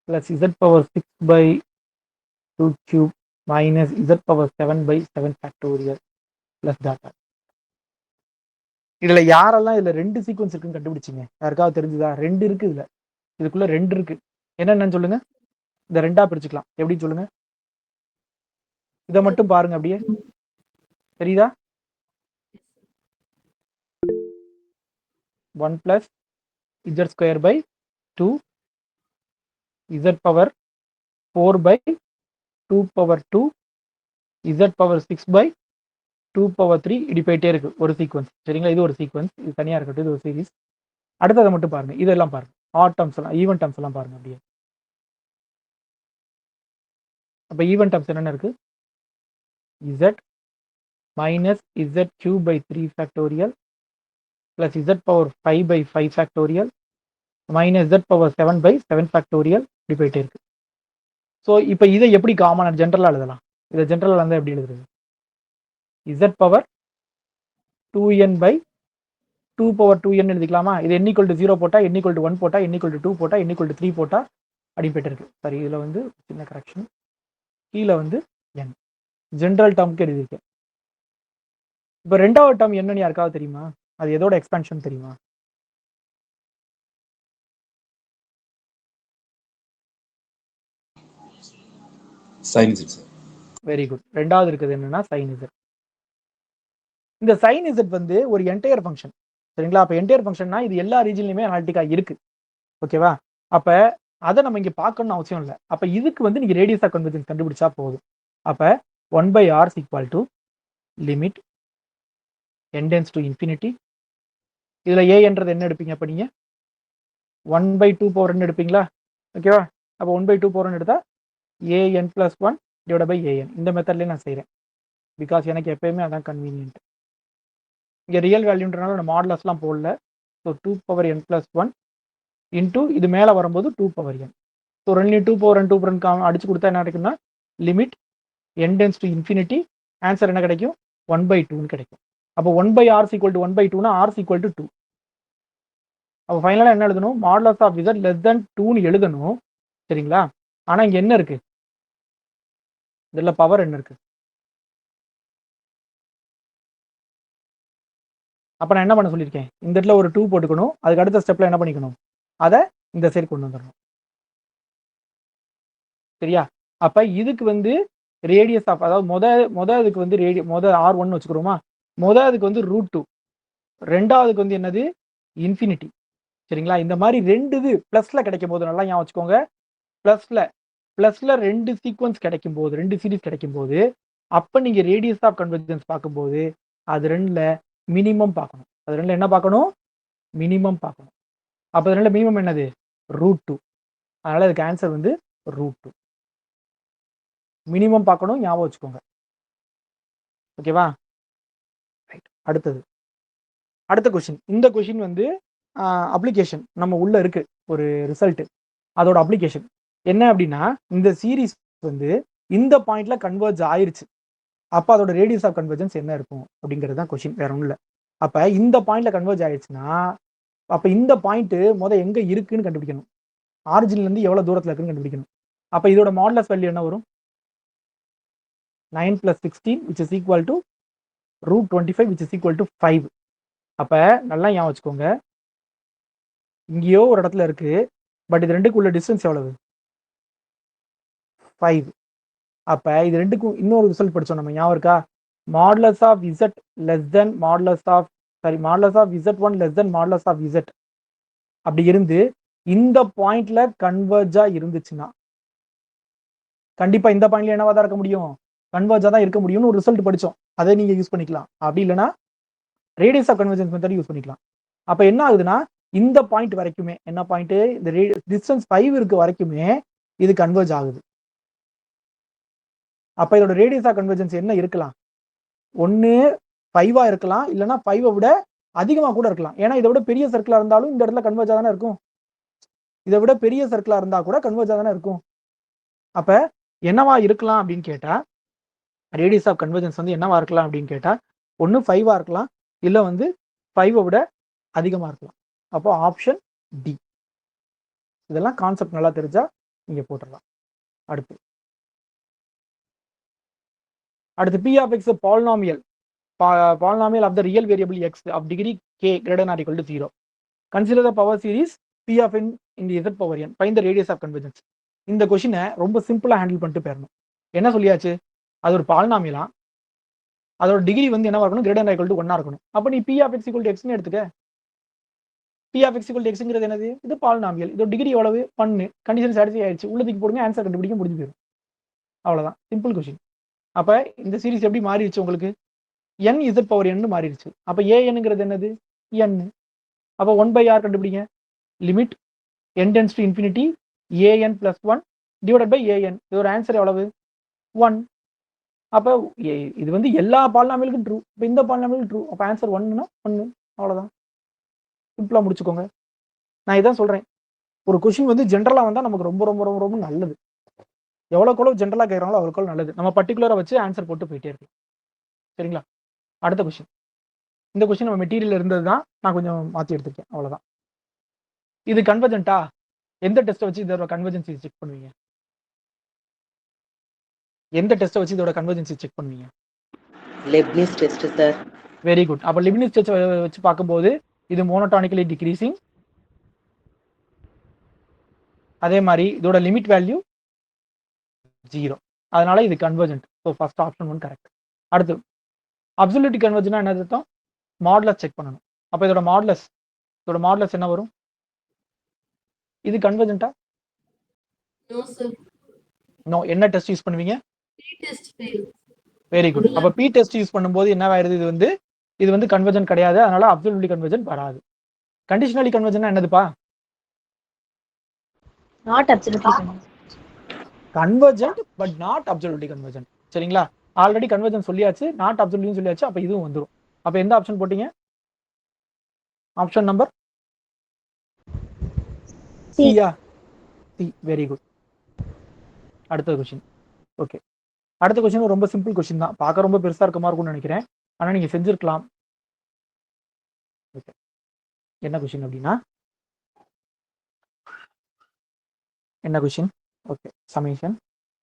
plus z power 6 by 2 cube minus z power 7 by 7 factorial plus data. இதுல யாரெல்லாம் இதுல ரெண்டு சீக்வன்ஸ் இருக்குன்னு கண்டுபிடிச்சிங்க? யாருக்காவது தெரிஞ்சுதா? ரெண்டு இருக்கு இதுல, இதுக்குள்ள ரெண்டு இருக்கு. என்னென்னு சொல்லுங்க. இந்த ரெண்டா பிரிச்சுக்கலாம். எப்படி சொல்லுங்க? இதை மட்டும் பாருங்க, அப்படியே தெரியுதா? 1 plus z square by 2 z power 4 by 2 power 2 z power 6 by 2 power 3 இப்படி போயிட்டே இருக்கு ஒரு சீக்வன்ஸ். சரிங்களா? இது ஒரு சீக்வன்ஸ், இது தனியா இருக்கட்டும், இது ஒரு சீரிஸ். அடுத்ததை மட்டும் பாருங்க, இதெல்லாம் பாருங்க, ஆட் டர்ம்ஸ் எல்லாம், ஈவன் டர்ம்ஸ் எல்லாம் பாருங்க அப்படியே. அப்ப ஈவன் டர்ம்ஸ் என்னென்ன இருக்கு? z minus z cube by 3 factorial plus z power 5 by 5 factorial minus z power 7 by 7 factorial இப்படி போயிட்டே இருக்கு. ஸோ இப்போ இதை எப்படி காமன் ஜென்ரலா எழுதலாம்? இதை ஜென்ரலா இருந்தால் எப்படி எழுதுறது? z power 2n by 2 power 2n எழுதிக்கலாமா? இது n equal to 0 போட்டா, n equal to 1 போட்டா, n equal to 2 போட்டா, n equal to 3 போட்டா அப்படி போயிட்டு இருக்கு. சரி, இதுல வந்து சின்ன கரெக்ஷன், கீழே வந்து n ஜென்ரல் டேர்முக்கு எழுதியிருக்கேன். இப்போ ரெண்டாவது டேர்ம் என்னன்னு யாருக்காவது தெரியுமா? அது எதோட எக்ஸ்பான்ஷன் தெரியுமா? sin z sir. Very good. ரெண்டாவது இருக்குது என்னன்னா sin z. இந்த sin z வந்து ஒரு என்டையர் ஃபங்க்ஷன். சரிங்களா? அப்ப என்டையர் ஃபங்க்ஷன்னா இது எல்லா ரீஜன்லயுமே அனாலிட்டிக்கா இருக்கு. ஓகேவா? அப்ப அதை நம்ம இங்க பார்க்கணும்னு அவசியம் இல்லை. அப்ப இதுக்கு வந்து நீங்க ரேடியஸ் ஆஃப் கன்வர்ஜென்ஸ் கண்டுபிடிச்சா போதும். அப்ப 1/r is equal to limit n tends to infinity. இதுல a என்றது என்ன எடுப்பீங்க? அப்ப நீங்க 1/2 power n எடுப்பீங்களா? ஓகேவா? அப்ப 1/2 power n எடுத்தா an plus 1 divided by an. இந்த மெத்தட்லயே நான் செய்யறேன், பிகாஸ் எனக்கு எப்பயுமே அதான் கன்வீனியன்ட். இங்க ரியல் வேல்யூன்றனால நான் மாடுலஸ்லாம் போடல. So 2 power n plus 1 into இது மேலே வரும்போது 2 power n. So 2 2 power n 2 power n அடிச்சு கொடுத்தா என்ன கிடைக்கும்னா limit n tends to infinity. Answer என்ன கிடைக்கும்? 1/2 கிடைக்கும். அப்போ 1/r ஈக்குவல் டு 1/2னா r ஈக்குவல் டு 2. அப்போ ஃபைனலாக என்ன எழுதணும்? Modulus of z less than 2ன்னு எழுதணும். சரிங்களா? ஆனால் இங்கே என்ன இருக்கு? இதில் பவர் என்ன இருக்கு? அப்போ நான் என்ன பண்ண சொல்லியிருக்கேன்? இந்த இடத்துல ஒரு 2 போட்டுக்கணும். அதுக்கு அடுத்த ஸ்டெப்ல என்ன பண்ணிக்கணும்? அதை இந்த சைடு கொண்டு வந்துடணும். சரியா? அப்ப இதுக்கு வந்து ரேடியஸ் ஆஃப், அதாவது இதுக்கு வந்து r1 வச்சுக்கிறோமா? இதுக்கு வந்து √2, ரெண்டாவதுக்கு வந்து என்னது? இன்ஃபினிட்டி. சரிங்களா? இந்த மாதிரி ரெண்டு இது பிளஸ்ல கிடைக்கும் போது நல்லா ஞாபகம் வச்சுக்கோங்க. பிளஸ்ல ரெண்டு சீக்வன்ஸ் கிடைக்கும் போது, ரெண்டு சீரிஸ் கிடைக்கும் போது, அப்ப நீங்க ரேடியஸ் ஆஃப் கன்வர்ஜென்ஸ் பார்க்கும்போது அது ரெண்டுல மினிமம் பார்க்கணும். அது ரெண்டுல என்ன பார்க்கணும்? மினிமம் பார்க்கணும். அப்ப அது ரெண்டுல மினிமம் என்னது? √2. அதனால அதுக்கு ஆன்சர் வந்து √2. மினிமம் பார்க்கணும், ஞாபகம் வச்சுக்கோங்க. ஓகேவா? ரைட். அடுத்த கொஸ்டின். இந்த கொஸ்டின் வந்து அப்ளிகேஷன் நம்ம உள்ள இருக்கு ஒரு ரிசல்ட், அதோட அப்ளிகேஷன் என்ன அப்படின்னா, இந்த சீரிஸ் வந்து இந்த பாயிண்ட்ல கன்வர்ஜ் ஆயிருச்சு. அப்ப அதோட ரேடியஸ் ஆஃப் கன்வர்ஜென்ஸ் என்ன இருக்கும் அப்படிங்கிறது தான் கொஸ்டின், வேற ஒன்றும் இல்லை. அப்ப இந்த பாயிண்ட்ல கன்வர்ஜ் ஆயிடுச்சுன்னா அப்ப இந்த பாயிண்ட் எங்க இருக்குன்னு கண்டுபிடிக்கணும். ஆரிஜின்ல இருந்து எவ்வளவு தூரத்துல இருக்குன்னு கண்டுபிடிக்கணும். அப்ப இதோட மாடுலஸ் வேல்யூ என்ன வரும்? 9 + 16 which is equal to √25 which is equal to 5. அப்ப நல்லா ஞாபகம் வச்சுக்கோங்க, இங்கேயோ ஒரு இடத்துல இருக்கு, பட் இது ரெண்டுக்குள்ள டிஸ்டன்ஸ் எவ்வளவு? 5. அப்ப இது ரெண்டுக்கும் இன்னொரு ரிசல்ட் படிச்சோம் நம்ம, ஞாபகம் இருக்கா? Modulus of z less than modulus of z1 less than modulus of z அப்படி இருந்து இந்த பாயிண்ட்ல கன்வர்ஜா இருந்துச்சுன்னா கண்டிப்பா இந்த பாயிண்ட்ல என்னவா தான் இருக்க முடியும்? கன்வர்ஜா தான் இருக்க முடியும்னு ஒரு ரிசல்ட் படிச்சோம். அதை நீங்க யூஸ் பண்ணிக்கலாம். அப்படி இல்லைன்னா radius of convergence method use பண்ணிக்கலாம். அப்ப என்ன ஆகுதுன்னா, இந்த பாயிண்ட் வரைக்குமே, என்ன பாயிண்ட்? இந்த டிஸ்டன்ஸ் 5 இருக்கு வரைக்குமே இது கன்வர்ஜ் ஆகுது. அப்ப இதோட ரேடியஸ் ஆஃப் கன்வர்ஜென்ஸ் என்ன இருக்கலாம்? ஒன்னு 5 இருக்கலாம், இல்லைன்னா 5 விட அதிகமா கூட இருக்கலாம். ஏன்னா இதை விட பெரிய சர்க்கிளா இருந்தாலும் இந்த இடத்துல கன்வர்ஜா தானே இருக்கும். இதை விட பெரிய சர்க்கிளா இருந்தா கூட கன்வர்ஜா தானே இருக்கும். அப்ப என்னவா இருக்கலாம் அப்படின்னு கேட்டா, ரேடியஸ் ஆஃப் கன்வர்ஜென்ஸ் வந்து என்னவா இருக்கலாம் அப்படின்னு கேட்டா, ஒன்னு 5 இருக்கலாம், இல்ல வந்து 5 விட அதிகமா இருக்கலாம். அப்போ ஆப்ஷன் டி. இதெல்லாம் கான்செப்ட் நல்லா தெரிஞ்சா நீங்க போட்டுடலாம். அடுத்து p of x polynomial of the real variable x of degree k greater than or equal to 0. Consider the power series p of n in the z power n. Find the radius of convergence. இந்த கொஸ்டினை ரொம்ப சிம்பிளா ஹேண்டில் பண்ணிட்டு போயிடணும். என்ன சொல்லியாச்சு? அது ஒரு பாலினாமியலா, அதோட டிகிரி வந்து என்னவா இருக்கணும்? greater than or equal to 1 இருக்கணும். அப்ப நீ p of x equal to x ன்னு எடுத்துக்க. p of x equal to xங்கிறது என்னது? இது பாலினாமியல். இதோட டிகிரி எவ்வளவு? 1. கண்டிஷன் சாட்டிஸ்ஃபை ஆயிடுச்சு. உள்ளதுக்கு போடுங்க, ஆன்சர் கண்டுபிடிக்க முடிஞ்சு போயிடும். அவ்வளவுதான், சிம்பிள் கொஸ்டின். அப்ப இந்த சீரிஸ் எப்படி மாறிடுச்சு உங்களுக்கு? n z பவர் n மாறிடுச்சு. அப்ப anங்கிறது என்னது? n. அப்ப 1/r கண்டுபிடிங்க. Limit n tends to infinity an + 1 divided by an. இதோட ஆன்சர் எவ்வளவு? 1. அப்ப இது வந்து எல்லா பாலினாமியலுக்கும் ட்ரூ. இப்ப இந்த பாலினாமியலுக்கு ட்ரூ. அப்ப ஆன்சர் 1னா 1. அவ்வளவுதான், சிம்பிளா முடிச்சுக்கோங்க. நான் இதான் சொல்றேன், ஒரு கொஸ்டின் வந்து ஜென்ரலா வந்தா நமக்கு ரொம்ப ரொம்ப ரொம்ப ரொம்ப நல்லது. எவ்வளோக்கு ஜென்ரலா கேட்கறாங்களோ அவ்வளோக்கு நல்லது. நம்ம பர்டிகுலரா வச்சு ஆன்சர் போட்டு போயிட்டே இருக்கலாம். சரிங்களா? அடுத்த கொஸ்டின். இந்த கொஸ்டின் நம்ம மெட்டீரியல் இருந்தது தான், நான் கொஞ்சம் மாற்றி எடுத்திருக்கேன், அவ்வளோதான். இது கன்வர்ஜென்ட்டா? எந்த டெஸ்ட்டை வச்சு இதோட கன்வர்ஜென்சி செக் பண்ணுவீங்க? எந்த டெஸ்ட்டை வச்சு இதோட கன்வர்ஜென்சி செக் பண்ணுவீங்க? லெப்னிஸ் டெஸ்ட் சார். Very good. அப்போ லெப்னிஸ் டெஸ்ட் வச்சு பார்க்கும்போது இது மோனோடானிக்கலி டிக்ரீசிங், அதே மாதிரி இதோட லிமிட் வேல்யூ 0. அதனால இது convergent. So first option 1 correct. அடுத்து அப்சல்யூட் கன்வர்ஜென்ட்னா என்ன அர்த்தம்? மாடுலஸ் செக் பண்ணணும். அப்போ இதோட மாடுலஸ் என்ன வரும்? இது கன்வர்ஜென்ட்டா? No sir. நோ. என்ன டெஸ்ட் யூஸ் பண்ணுவீங்க? p test fail. Very good. அப்ப p டெஸ்ட் யூஸ் பண்ணும்போது என்ன ஆயிருது? இது வந்து கன்வர்ஜென்ட் கிடையாது. அதனால அப்சல்யூட்லி கன்வர்ஜென்ட் வராது. கண்டிஷனலி கன்வர்ஜென்ட்னா என்னதுப்பா? Not absolutely convergent but not absolutely convergent. சரிங்களா? ஆல்ரெடி கன்வர்ஜென்ட் சொல்லியாச்சு, நாட் அப்சல்யூட்லி சொல்லியாச்சு. அப்ப இதுவும் வந்துரும். அப்ப எந்த ஆப்ஷன் போட்டீங்க? Option number C. சியா? C, very good. அடுத்த கொஸ்டின். ஓகே, அடுத்த கொஸ்டின் ரொம்ப சிம்பிள் கொஸ்டின் தான், பார்க்க ரொம்ப பெருசா இருக்க மாதிரி இருக்கும்னு நினைக்கிறேன், ஆனா நீங்க செஞ்சிருக்கலாம். ஓகே, என்ன கொஸ்டின் அப்படின்னா, என்ன question? Okay, summation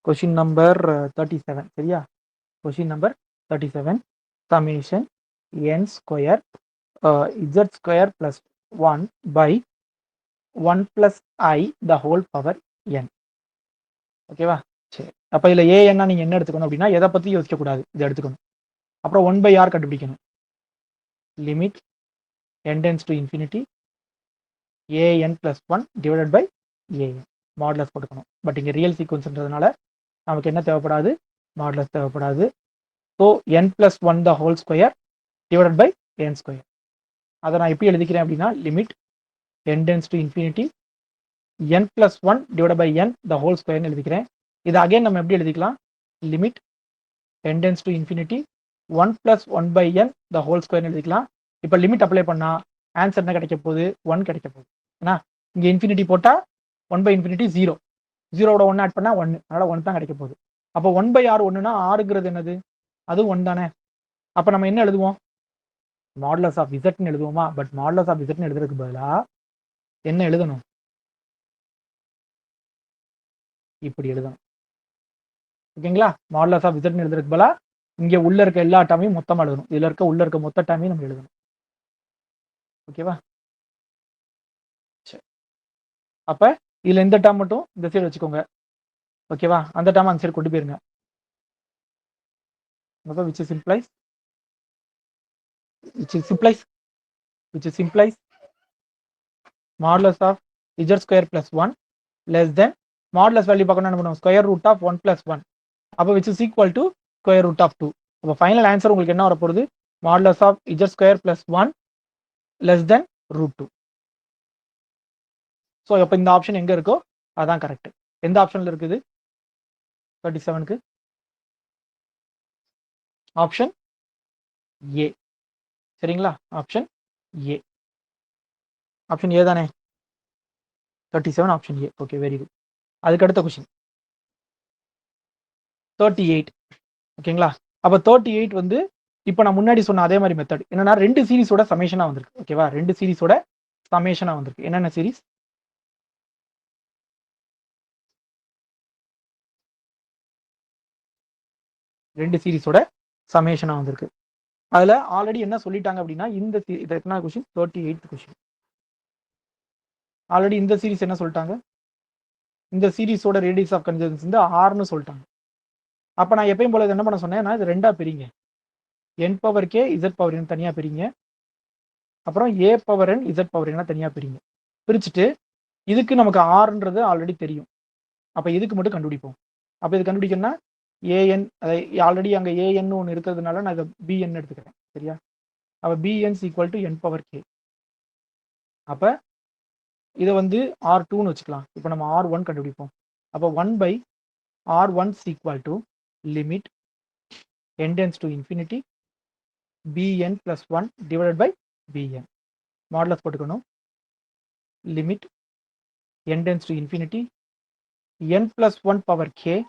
question number 37 சரியா? Question number 37 summation n square z square plus 1 by 1 plus i the whole power n. ஓகேவா? சரி, அப்போ இதில் ஏஎன்னா நீங்கள் என்ன எடுத்துக்கணும் அப்படின்னா, எதை பற்றி யோசிக்கக்கூடாது, இதை எடுத்துக்கணும். அப்புறம் 1 பை ஆர் கண்டுபிடிக்கணும். Limit n tends to infinity an plus 1 divided by an. Modulus போட்டுக்கணும். பட் இங்கே ரியல் சீக்வன்ஸ்ன்றதுனால நமக்கு என்ன தேவைப்படாது, மாடுலஸ் தேவைப்படாது. So n plus 1 the whole square divided by n square. அதை நான் எப்படி எழுதிக்கிறேன் அப்படின்னா, limit n tends to infinity n plus 1 divide by n the whole ஸ்கொயர்னு எழுதிக்கிறேன். இது அகைன் நம்ம எப்படி எழுதிக்கலாம், limit n tends to infinity 1 plus 1 by n the whole ஸ்கொயர்னு எழுதிக்கலாம். இப்போ லிமிட் அப்ளை பண்ணால் ஆன்சர் என்ன கிடைக்க போகுது, 1 கிடைக்க போகுது. ஏன்னா இங்கே இன்ஃபினிட்டி போட்டால் 1 பை இன்ஃபினிட்டி 0, 0வோட 1 ஆட் பண்ணால் 1, அதனால் 1 தான் கிடைக்க போகுது. அப்போ 1 பை ஆர் ஒன்றுனா ஆறுங்கிறது என்னது, அது 1 தானே. அப்போ நம்ம என்ன எழுதுவோம், மாடுலஸ் ஆஃப் இசட்னு எழுதுவோமா? பட் மாடுலஸ் ஆஃப் இசட்னு எழுதுறதுக்கு பதிலாக என்ன எழுதணும், இப்படி எழுதணும். ஓகேங்களா? மாடுலஸ் ஆஃப் இசட்னு எழுதுறதுக்கு பதிலாக இங்கே உள்ள இருக்க எல்லா டேமையும் மொத்தமாக எழுதணும். இதில் இருக்க உள்ள இருக்க மொத்த டேமையும் நம்ம எழுதணும். ஓகேவா? சரி, அப்போ இதில் இந்த டேம் மட்டும் இந்த சைடு வச்சுக்கோங்க. ஓகேவா? அந்த டேம் அந்த சைடு கொண்டு போயிருங்க. அப்போ which implies modulus of z square plus 1 less than modulus value பார்க்கணும் என்ன பண்ணுவோம், ஸ்கொயர் ரூட் ஆஃப் 1 plus 1. அப்போ which is equal to square root of 2. அப்போ ஃபைனல் ஆன்சர் உங்களுக்கு என்ன வரப்போகுது, modulus of z square plus 1 less than root 2. So அப்போ இந்த ஆப்ஷன் எங்கே இருக்கோ அதான் கரெக்ட். எந்த ஆப்ஷனில் இருக்குது 37க்கு? Option A. சரிங்களா? Option A. ஆப்ஷன் ஏ தானே? 37 option A. Okay, very good. அதுக்கு அடுத்த கொஸ்டின் 38. ஓகேங்களா? அப்போ 38 வந்து இப்போ நான் முன்னாடி சொன்ன அதே மாதிரி மெத்தட் என்னன்னா, 2 சீரிஸோட சமேஷனாக வந்திருக்கு. ஓகேவா? 2 சீரிஸோட சமேஷனாக வந்திருக்கு. என்னென்ன சீரிஸ், 2 சீரிஸோட சமேஷனாக வந்திருக்கு. அதில் ஆல்ரெடி என்ன சொல்லிட்டாங்க அப்படின்னா, இந்த இது எத்தனை கொஸ்டின், 38th கொஸ்டின். ஆல்ரெடி இந்த சீரிஸ் என்ன சொல்லிட்டாங்க, இந்த சீரிஸோட ரேடியஸ் ஆஃப் கன்வர்ஜென்ஸ் வந்து ஆர்னு சொல்லிட்டாங்க. அப்போ நான் எப்பயும் போல என்ன பண்ண சொன்னேன், நான் இது ரெண்டாக பிரிங்க, n power K Z power n தனியாக பிரிங்க, அப்புறம் a power n Z power n தனியாக பிரிங்க. பிரிச்சுட்டு இதுக்கு நமக்கு ஆர்ன்றது ஆல்ரெடி தெரியும், அப்போ இதுக்கு மட்டும் கண்டுபிடிப்போம். அப்போ இது கண்டுபிடிக்கணும்னா ஏஎன், அதை ஆல்ரெடி அங்கே ஏஎன்னு ஒன்று இருக்கிறதுனால நான் இதை பிஎன் எடுத்துக்கிறேன். சரியா? அப்போ BNS equal to n power K. அப்போ இதை வந்து R2ன்னு வச்சுக்கலாம். இப்போ நம்ம R1 கண்டுபிடிப்போம். அப்போ 1 by R1 equal to limit n tends to infinity bn plus 1 divided by bn. Modulus போட்டுக்கணும். Limit n tends to infinity n plus 1 power k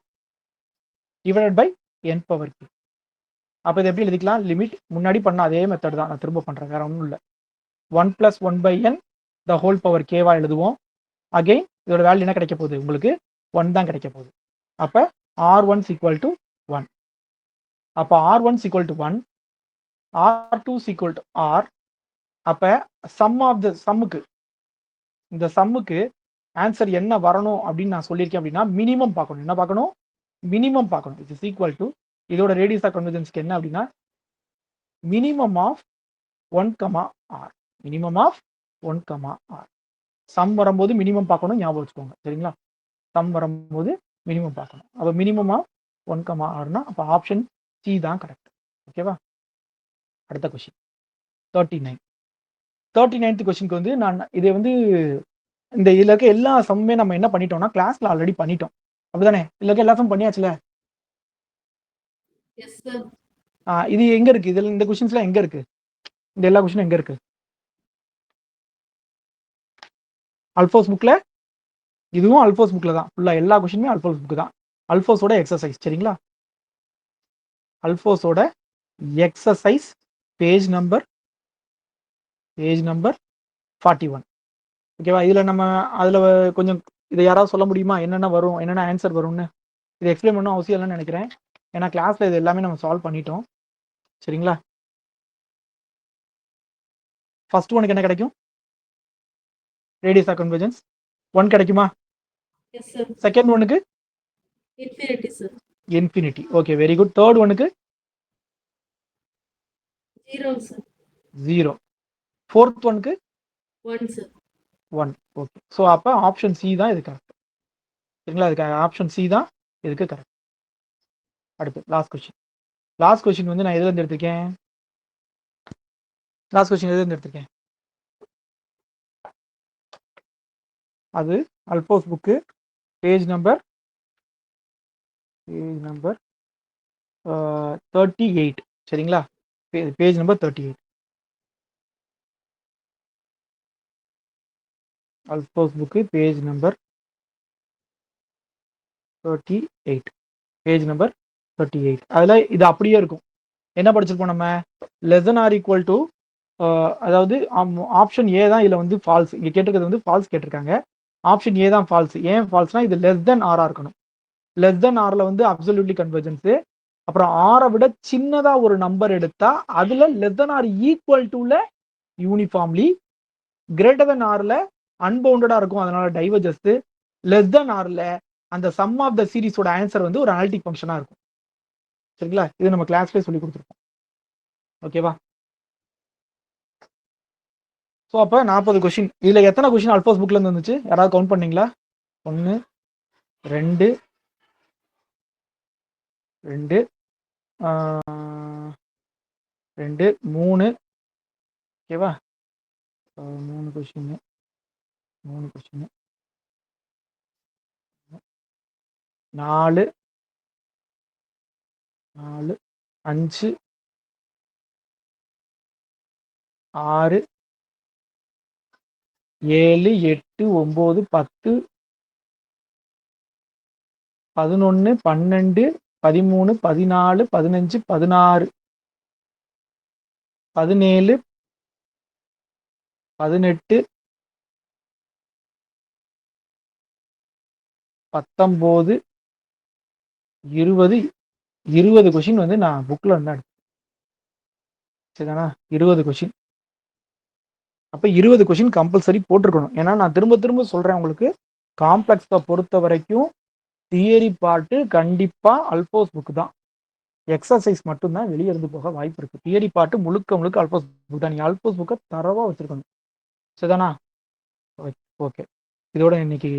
divided by n power k. அப்போ இதை எப்படி எழுதிக்கலாம், லிமிட் முன்னாடி பண்ண அதே மெத்தட் தான், நான் திரும்ப பண்ணுறேன், வேற ஒன்றும் இல்லை. 1 plus 1 by n the whole power கேவா எழுதுவோம். அகெயின் இதோட வேல்யூ என்ன கிடைக்க போகுது, உங்களுக்கு 1 தான் கிடைக்க போகுது. அப்போ R1 ஈக்குவல் டு 1. அப்போ R1 equal to 1, R2 equal to R. அப்போ சம் ஆஃப் த சம்முக்கு, இந்த சம்முக்கு ஆன்சர் என்ன வரணும் அப்படின்னு நான் சொல்லியிருக்கேன் அப்படின்னா, மினிமம் பார்க்கணும். என்ன பார்க்கணும், மினிமம் பார்க்கணும். இட் இஸ் ஈக்குவல் டு இதோட ரேடியஸ் ஆஃப் கன்வர்ஜென்ஸ்க்கு என்ன அப்படின்னா, minimum of 1, R. Minimum of 1, R. Sum வரும்போது மினிமம் பார்க்கணும், ஞாபகம் வச்சுக்கோங்க. சரிங்களா? சம் வரும்போது மினிமம் பார்க்கணும். அப்போ மினிமம் ஆஃப் 1, Rனா அப்போ ஆப்ஷன் சி தான் கரெக்ட். ஓகேவா? அடுத்த கொஸ்டின் 39. 39th கொஸ்டினுக்கு வந்து நான் இதை வந்து இந்த இதில் இருக்க எல்லா சம்மே நம்ம என்ன பண்ணிட்டோம்னா, கிளாஸ்ல ஆல்ரெடி பண்ணிட்டோம். அப்படிதானே? இதில் இருக்க எல்லா சம் பண்ணியாச்சுல. Yes sir. இது எங்க இருக்கு, இதில் இந்த கொஸ்டின்ஸ்லாம் எங்க இருக்கு, இந்த எல்லா கொஸ்டினும் எங்க இருக்கு, அல்ஃபோஸ் புக்ல இதுவும் அல்ஃபோஸ் புக்கில் தான். ஃபுல்லாக எல்லா கொஷினுமே அல்ஃபோஸ் புக்கு தான். அல்ஃபோஸோட எக்ஸசைஸ் சரிங்களா? அல்ஃபோஸோட எக்ஸசைஸ் பேஜ் நம்பர் 41. ஓகேவா? இதில் நம்ம அதில் கொஞ்சம் இதை யாராவது சொல்ல முடியுமா? என்னென்ன வரும், என்னென்ன ஆன்சர் வரும்னு? இதை எக்ஸ்பிளைன் பண்ணணும் அவசியம் இல்லைன்னு நினைக்கிறேன். ஏன்னா கிளாஸில் இது எல்லாமே நம்ம சால்வ் பண்ணிட்டோம். சரிங்களா? ஃபர்ஸ்ட் ஒனுக்கு என்ன கிடைக்கும்? ரேடியஸ் ஆஃப் கன்வர்ஜென்ஸ் 1 கிடைக்குமா? Yes sir. செகண்ட் ஒனுக்கு infinity sir. Infinity. Okay, very good. Third ஒனுக்கு 0 சார். 0. ஃபோர்த் ஒனுக்கு 1 சார். 1. ஓகே, ஸோ அப்போ ஆப்ஷன் சி தான் இது கரெக்ட். சரிங்களா? இதுக்கு ஆப்ஷன் சி தான் இதுக்கு கரெக்ட். அடுத்து லாஸ்ட் கொஸ்டின். லாஸ்ட் கொஸ்டின் வந்து நான் எதுலேருந்து எடுத்திருக்கேன்? லாஸ்ட் கொஸ்டின் எதுலேருந்து எடுத்திருக்கேன்? அது அல்ஃபோஸ் புக்கு பேஜ் நம்பர் 38. சரிங்களா? Page number 38. அல்ஃபோஸ் book page number 38. Page number 38. அதில் இது அப்படியே இருக்கும். என்ன படிச்சிருப்போம் நம்ம? Less than or equal to, அதாவது ஆப்ஷன் ஏ தான் இதில் வந்து ஃபால்ஸ். இங்கே கேட்டிருக்கிறது வந்து ஃபால்ஸ் கேட்டிருக்காங்க. ஆப்ஷன் ஏ தான் ஃபால்ஸ். ஏன் ஃபால்ஸ்னா இது லெஸ் தென் ஆராக இருக்கணும். லெஸ் தென் ஆரில் வந்து அப்சல்யூட்லி கன்வர்ஜென்ஸு. அப்புறம் ஆரை விட சின்னதாக ஒரு நம்பர் எடுத்தா அதில் லெஸ் தென் ஆர் ஈக்குவல் டுல யூனிஃபார்ம்லி, கிரேட்டர் தென் ஆரில் அன்பவுண்டடாக இருக்கும், அதனால டைவர்ஜஸ்ஸு. லெஸ் தென் ஆரில் அந்த சம் ஆஃப் த சீரிஸோட ஆன்சர் வந்து ஒரு அனாலிட்டிக் ஃபங்க்ஷனாக இருக்கும். சரிங்களா? இது நம்ம கிளாஸ்லேயே சொல்லி கொடுத்துருக்கோம். ஓகேவா? ஸோ அப்போ 40 கொஷின். இதில் எத்தனை கொஷின் அல்ஃபோஸ் புக்லேருந்து வந்துச்சு? யாராவது கவுண்ட் பண்ணீங்களா? 1 2 2 2 3. ஓகேவா? 3 கொஷின் 4 5 6 7 8 9 10 11 12 13 14 15 16 17 18 19 20 கொஷின் வந்து நான் புக்கில் வந்து எடுத்தேன். சரிதானா? 20 கொஷின். அப்போ 20 கொஷின் கம்பல்சரி போட்டிருக்கணும். ஏன்னா நான் திரும்ப திரும்ப சொல்கிறேன் உங்களுக்கு, காம்ப்ளெக்ஸை பொறுத்த வரைக்கும் தியரி பார்ட்டு கண்டிப்பாக அல்ஃபோஸ் புக்கு தான். எக்ஸசைஸ் மட்டும்தான் வெளியே இருந்து போக வாய்ப்பு இருக்குது. தியரி பார்ட்டு முழுக்க அல்ஃபோஸ் புக் தான். நீங்கள் அல்ஃபோஸ் புக்கை தரவாக வச்சுருக்கணும். சரிதானா? ஓகே, இதோட இன்னைக்கு